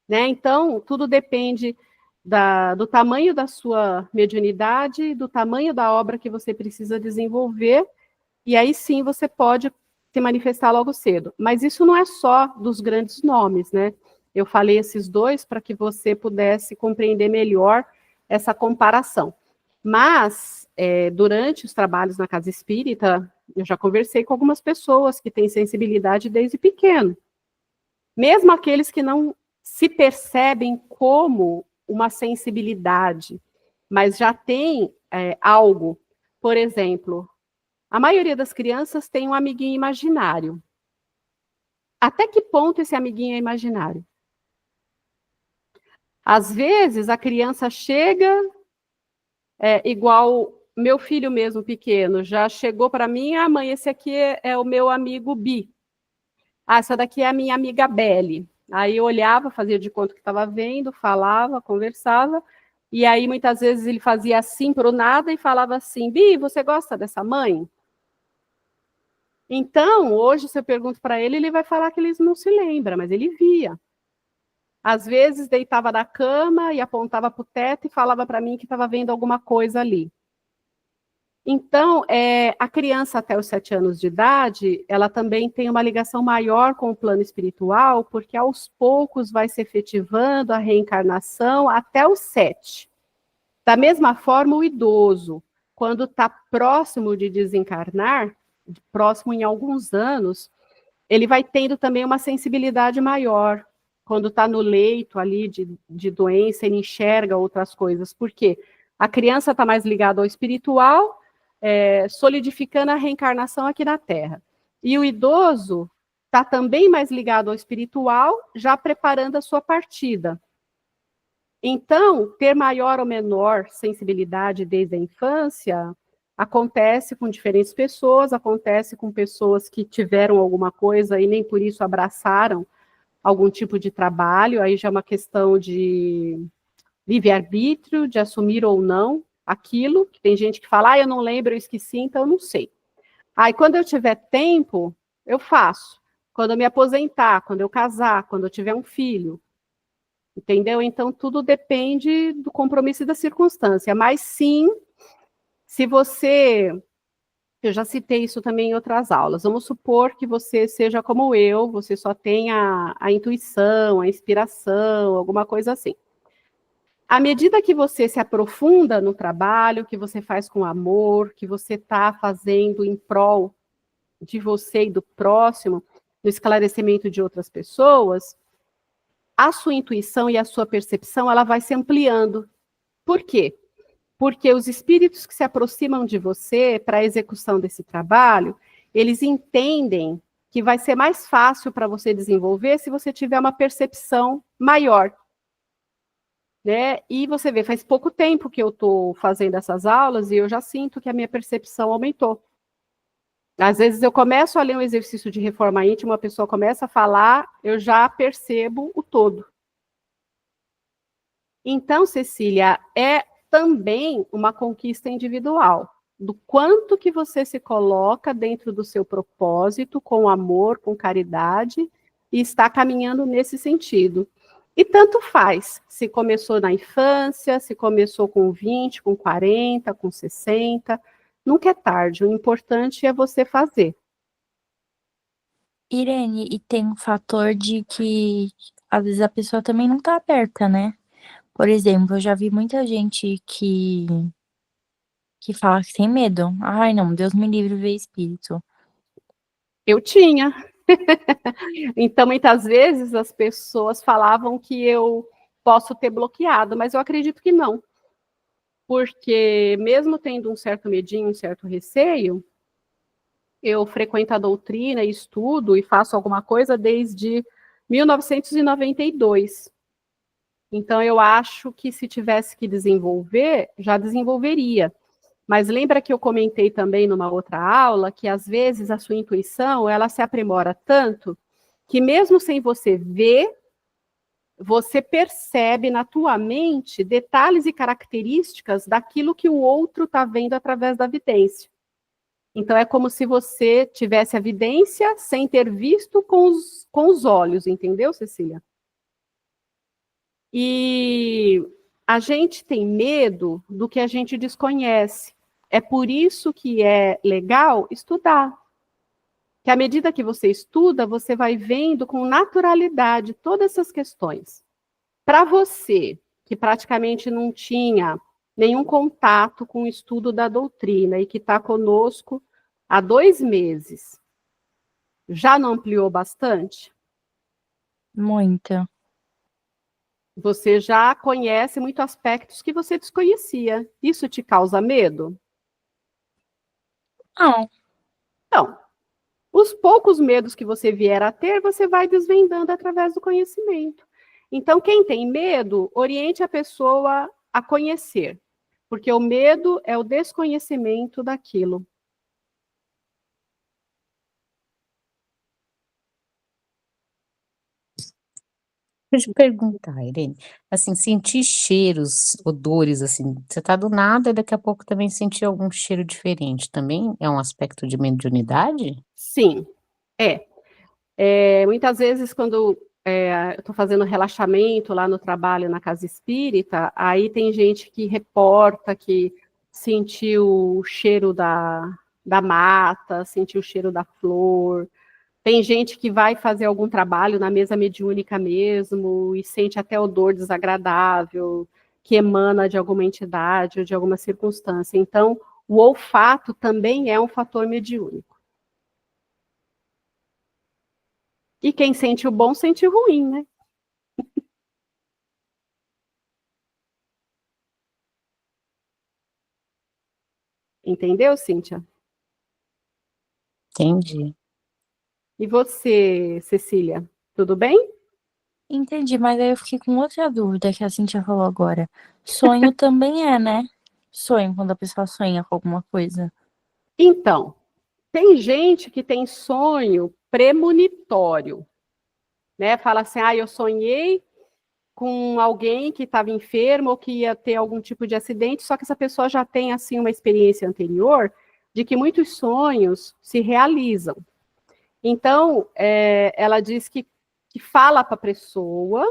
né? Então, tudo depende do tamanho da sua mediunidade, do tamanho da obra que você precisa desenvolver, e aí sim você pode se manifestar logo cedo. Mas isso não é só dos grandes nomes, né? Eu falei esses dois para que você pudesse compreender melhor essa comparação. Mas, durante os trabalhos na Casa Espírita, eu já conversei com algumas pessoas que têm sensibilidade desde pequeno. Mesmo aqueles que não se percebem como uma sensibilidade, mas já tem algo. Por exemplo, a maioria das crianças tem um amiguinho imaginário. Até que ponto esse amiguinho é imaginário? Às vezes, a criança chega, igual meu filho mesmo pequeno, já chegou para mim, mãe, esse aqui é o meu amigo Bi. Essa daqui é a minha amiga Belle. Aí eu olhava, fazia de conta que estava vendo, falava, conversava, e aí muitas vezes ele fazia assim para o nada e falava assim, Bi, você gosta dessa mãe? Então, hoje, se eu pergunto para ele, ele vai falar que ele não se lembra, mas ele via. Às vezes, deitava na cama e apontava para o teto e falava para mim que estava vendo alguma coisa ali. Então, a criança até os 7 anos de idade, ela também tem uma ligação maior com o plano espiritual, porque aos poucos vai se efetivando a reencarnação até os 7. Da mesma forma, o idoso, quando está próximo de desencarnar, próximo em alguns anos, ele vai tendo também uma sensibilidade maior. Quando está no leito ali de doença, ele enxerga outras coisas. Por quê? A criança está mais ligada ao espiritual, solidificando a reencarnação aqui na Terra. E o idoso está também mais ligado ao espiritual, já preparando a sua partida. Então, ter maior ou menor sensibilidade desde a infância acontece com diferentes pessoas, acontece com pessoas que tiveram alguma coisa e nem por isso abraçaram algum tipo de trabalho, aí já é uma questão de livre-arbítrio, de assumir ou não aquilo, que tem gente que fala, eu não lembro, eu esqueci, então eu não sei. Aí, quando eu tiver tempo, eu faço. Quando eu me aposentar, quando eu casar, quando eu tiver um filho, entendeu? Então, tudo depende do compromisso e da circunstância, mas sim, se você... Eu já citei isso também em outras aulas. Vamos supor que você seja como eu, você só tenha a intuição, a inspiração, alguma coisa assim. À medida que você se aprofunda no trabalho, que você faz com amor, que você está fazendo em prol de você e do próximo, no esclarecimento de outras pessoas, a sua intuição e a sua percepção, ela vai se ampliando. Por quê? Porque os espíritos que se aproximam de você para a execução desse trabalho, eles entendem que vai ser mais fácil para você desenvolver se você tiver uma percepção maior. Né? E você vê, faz pouco tempo que eu estou fazendo essas aulas e eu já sinto que a minha percepção aumentou. Às vezes eu começo a ler um exercício de reforma íntima, a pessoa começa a falar, eu já percebo o todo. Então, Cecília, é também uma conquista individual, do quanto que você se coloca dentro do seu propósito, com amor, com caridade, e está caminhando nesse sentido. E tanto faz, se começou na infância, se começou com 20, com 40, com 60, nunca é tarde, o importante é você fazer. Irene, e tem um fator de que às vezes a pessoa também não tá aberta, né? Por exemplo, eu já vi muita gente que fala que tem medo. Ai, não, Deus me livre ver espírito. Eu tinha. Então, muitas vezes as pessoas falavam que eu posso ter bloqueado, mas eu acredito que não. Porque mesmo tendo um certo medinho, um certo receio, eu frequento a doutrina, estudo e faço alguma coisa desde 1992. Então, eu acho que se tivesse que desenvolver, já desenvolveria. Mas lembra que eu comentei também numa outra aula que, às vezes, a sua intuição, ela se aprimora tanto que mesmo sem você ver, você percebe na tua mente detalhes e características daquilo que o outro está vendo através da vidência. Então, é como se você tivesse a vidência sem ter visto com os olhos, entendeu, Cecília? E a gente tem medo do que a gente desconhece. É por isso que é legal estudar. Que à medida que você estuda, você vai vendo com naturalidade todas essas questões. Para você, que praticamente não tinha nenhum contato com o estudo da doutrina e que está conosco há 2 meses, já não ampliou bastante? Muito. Você já conhece muitos aspectos que você desconhecia. Isso te causa medo? Não. Então, os poucos medos que você vier a ter, você vai desvendando através do conhecimento. Então, quem tem medo, oriente a pessoa a conhecer, porque o medo é o desconhecimento daquilo. Deixa eu te perguntar, Irene, assim, sentir cheiros, odores, assim, você tá do nada e daqui a pouco também sentir algum cheiro diferente, também é um aspecto de mediunidade? Sim, é. Muitas vezes, quando eu estou fazendo relaxamento lá no trabalho, na casa espírita, aí tem gente que reporta que sentir o cheiro da mata, sentir o cheiro da flor. Tem gente que vai fazer algum trabalho na mesa mediúnica mesmo e sente até odor desagradável, que emana de alguma entidade ou de alguma circunstância. Então, o olfato também é um fator mediúnico. E quem sente o bom, sente o ruim, né? Entendeu, Cíntia? Entendi. E você, Cecília, tudo bem? Entendi, mas aí eu fiquei com outra dúvida que a Cintia falou agora. Sonho também é, né? Sonho, quando a pessoa sonha com alguma coisa. Então, tem gente que tem sonho premonitório, né? Fala assim, eu sonhei com alguém que estava enfermo ou que ia ter algum tipo de acidente, só que essa pessoa já tem, assim, uma experiência anterior de que muitos sonhos se realizam. Então, ela diz que fala para a pessoa,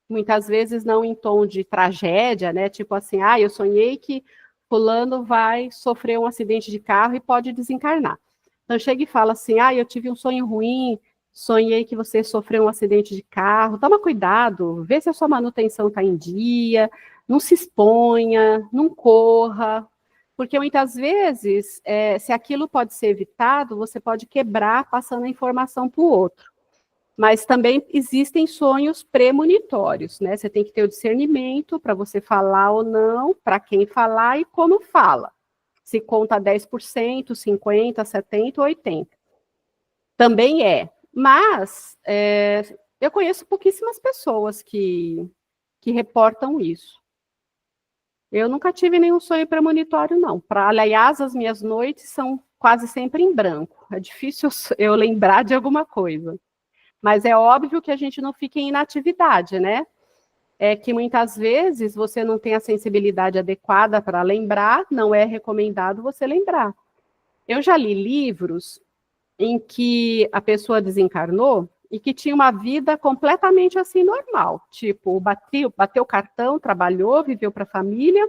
muitas vezes não em tom de tragédia, né? Tipo assim, eu sonhei que fulano vai sofrer um acidente de carro e pode desencarnar. Então chega e fala assim, eu tive um sonho ruim, sonhei que você sofreu um acidente de carro, toma cuidado, vê se a sua manutenção está em dia, não se exponha, não corra, porque muitas vezes, se aquilo pode ser evitado, você pode quebrar passando a informação para o outro. Mas também existem sonhos premonitórios, né? Você tem que ter o discernimento para você falar ou não, para quem falar e como fala. Se conta 10%, 50%, 70%, 80%. Também é. Mas eu conheço pouquíssimas pessoas que reportam isso. Eu nunca tive nenhum sonho premonitório, não. Aliás, as minhas noites são quase sempre em branco. É difícil eu lembrar de alguma coisa. Mas é óbvio que a gente não fica em inatividade, né? É que muitas vezes você não tem a sensibilidade adequada para lembrar, não é recomendado você lembrar. Eu já li livros em que a pessoa desencarnou e que tinha uma vida completamente assim normal, tipo, bateu cartão, trabalhou, viveu para a família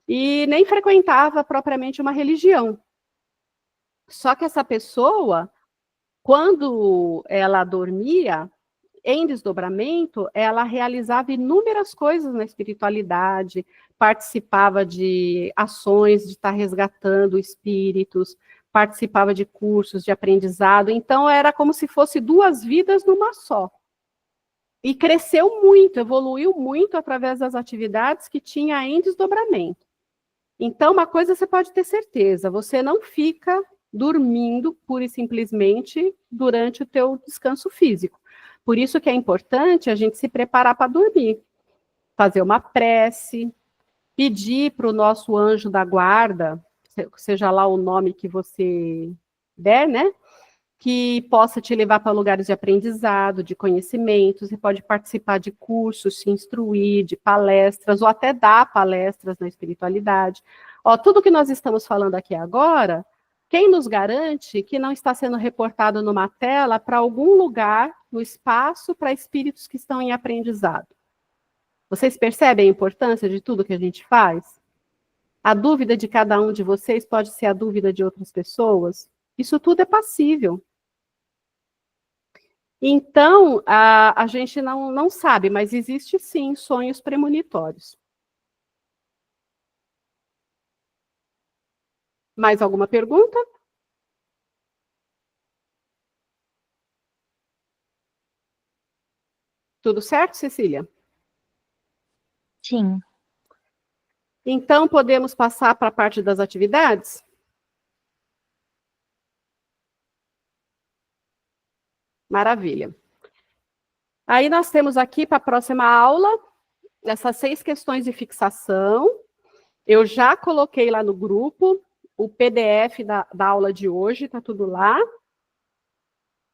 e nem frequentava propriamente uma religião. Só que essa pessoa, quando ela dormia, em desdobramento, ela realizava inúmeras coisas na espiritualidade, participava de ações de estar resgatando espíritos, participava de cursos de aprendizado, então era como se fosse duas vidas numa só. E cresceu muito, evoluiu muito através das atividades que tinha em desdobramento. Então, uma coisa você pode ter certeza, você não fica dormindo pura e simplesmente durante o teu descanso físico. Por isso que é importante a gente se preparar para dormir, fazer uma prece, pedir para o nosso anjo da guarda, seja lá o nome que você der, né? Que possa te levar para lugares de aprendizado, de conhecimento. Você pode participar de cursos, se instruir, de palestras, ou até dar palestras na espiritualidade. Tudo que nós estamos falando aqui agora, quem nos garante que não está sendo reportado numa tela para algum lugar no espaço para espíritos que estão em aprendizado? Vocês percebem a importância de tudo que a gente faz? A dúvida de cada um de vocês pode ser a dúvida de outras pessoas? Isso tudo é passível. Então, a gente não sabe, mas existe sim sonhos premonitórios. Mais alguma pergunta? Tudo certo, Cecília? Sim. Então, podemos passar para a parte das atividades? Maravilha. Aí nós temos aqui para a próxima aula, essas 6 questões de fixação. Eu já coloquei lá no grupo o PDF da aula de hoje, está tudo lá.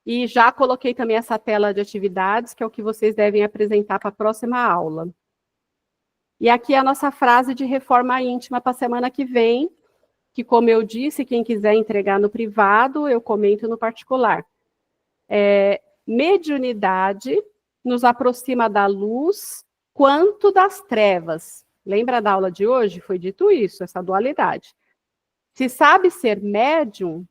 E já coloquei também essa tela de atividades, que é o que vocês devem apresentar para a próxima aula. E aqui a nossa frase de reforma íntima para a semana que vem, que, como eu disse, quem quiser entregar no privado, eu comento no particular. Mediunidade nos aproxima da luz quanto das trevas. Lembra da aula de hoje? Foi dito isso, essa dualidade. Se sabe ser médium,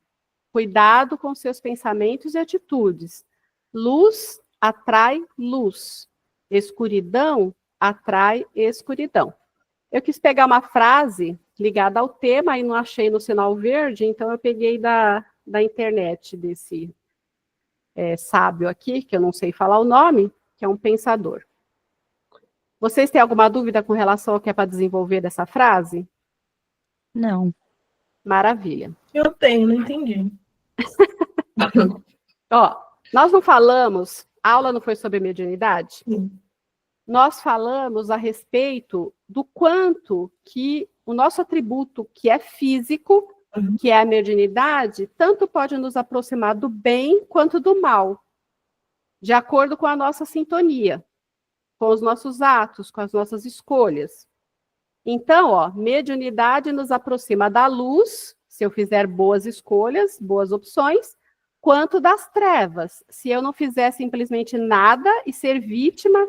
cuidado com seus pensamentos e atitudes. Luz atrai luz. Escuridão atrai escuridão. Eu quis pegar uma frase ligada ao tema e não achei no sinal verde, então eu peguei da internet desse sábio aqui, que eu não sei falar o nome, que é um pensador. Vocês têm alguma dúvida com relação ao que é para desenvolver dessa frase? Não. Maravilha. Eu tenho, não entendi. Ó, nós não falamos, a aula não foi sobre mediunidade? Sim. Nós falamos a respeito do quanto que o nosso atributo, que é físico, que é a mediunidade, tanto pode nos aproximar do bem quanto do mal, de acordo com a nossa sintonia, com os nossos atos, com as nossas escolhas. Então, ó, mediunidade nos aproxima da luz, se eu fizer boas escolhas, boas opções, quanto das trevas, se eu não fizer simplesmente nada e ser vítima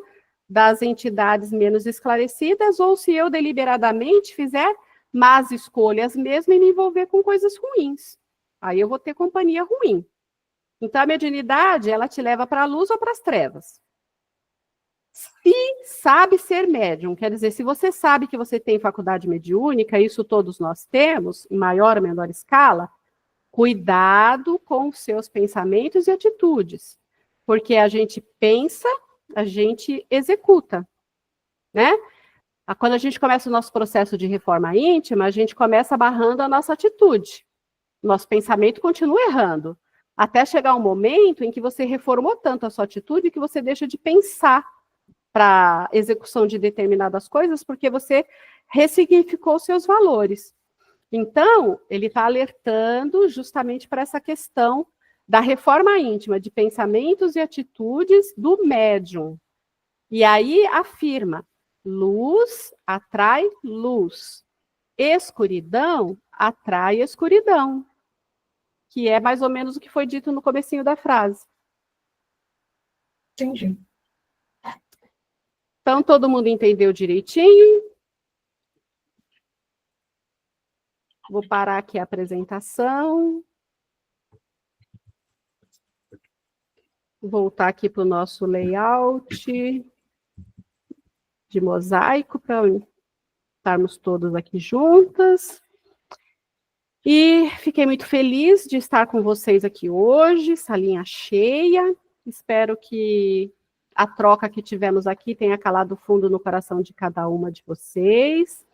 das entidades menos esclarecidas, ou se eu deliberadamente fizer más escolhas mesmo e me envolver com coisas ruins. Aí eu vou ter companhia ruim. Então, a mediunidade, ela te leva para a luz ou para as trevas. Se sabe ser médium, quer dizer, se você sabe que você tem faculdade mediúnica, isso todos nós temos, em maior ou menor escala, cuidado com os seus pensamentos e atitudes, porque a gente pensa, a gente executa, né? Quando a gente começa o nosso processo de reforma íntima, a gente começa barrando a nossa atitude. Nosso pensamento continua errando, até chegar um momento em que você reformou tanto a sua atitude que você deixa de pensar para execução de determinadas coisas, porque você ressignificou seus valores. Então, ele está alertando justamente para essa questão da reforma íntima, de pensamentos e atitudes do médium. E aí afirma, luz atrai luz, escuridão atrai escuridão, que é mais ou menos o que foi dito no comecinho da frase. Entendi. Então, todo mundo entendeu direitinho? Vou parar aqui a apresentação. Voltar aqui para o nosso layout de mosaico, para estarmos todos aqui juntas. E fiquei muito feliz de estar com vocês aqui hoje, salinha cheia. Espero que a troca que tivemos aqui tenha calado fundo no coração de cada uma de vocês.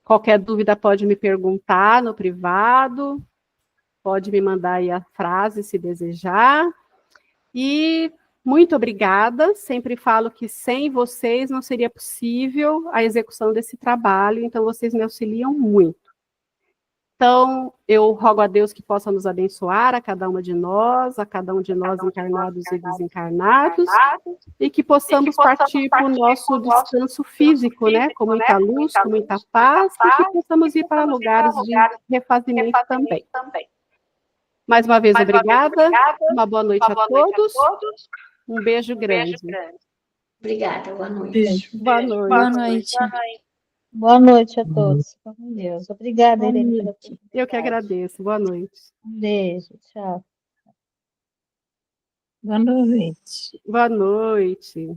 Qualquer dúvida pode me perguntar no privado, pode me mandar aí a frase se desejar. E muito obrigada, sempre falo que sem vocês não seria possível a execução desse trabalho, então vocês me auxiliam muito. Então, eu rogo a Deus que possa nos abençoar, a cada uma de nós, a cada um de nós encarnados e desencarnados, e que possamos partir para o nosso descanso físico, né, com muita luz, com muita paz, e que possamos ir para lugares de refazimento também. Mais uma vez, obrigada, uma boa noite a todos, um beijo grande. Obrigada, boa noite. Beijo. Boa noite. Boa noite. Boa noite a todos. Fica com Deus. Obrigada, Irene, pela oportunidade. Eu que agradeço, boa noite. Um beijo. Tchau. Boa noite. Boa noite.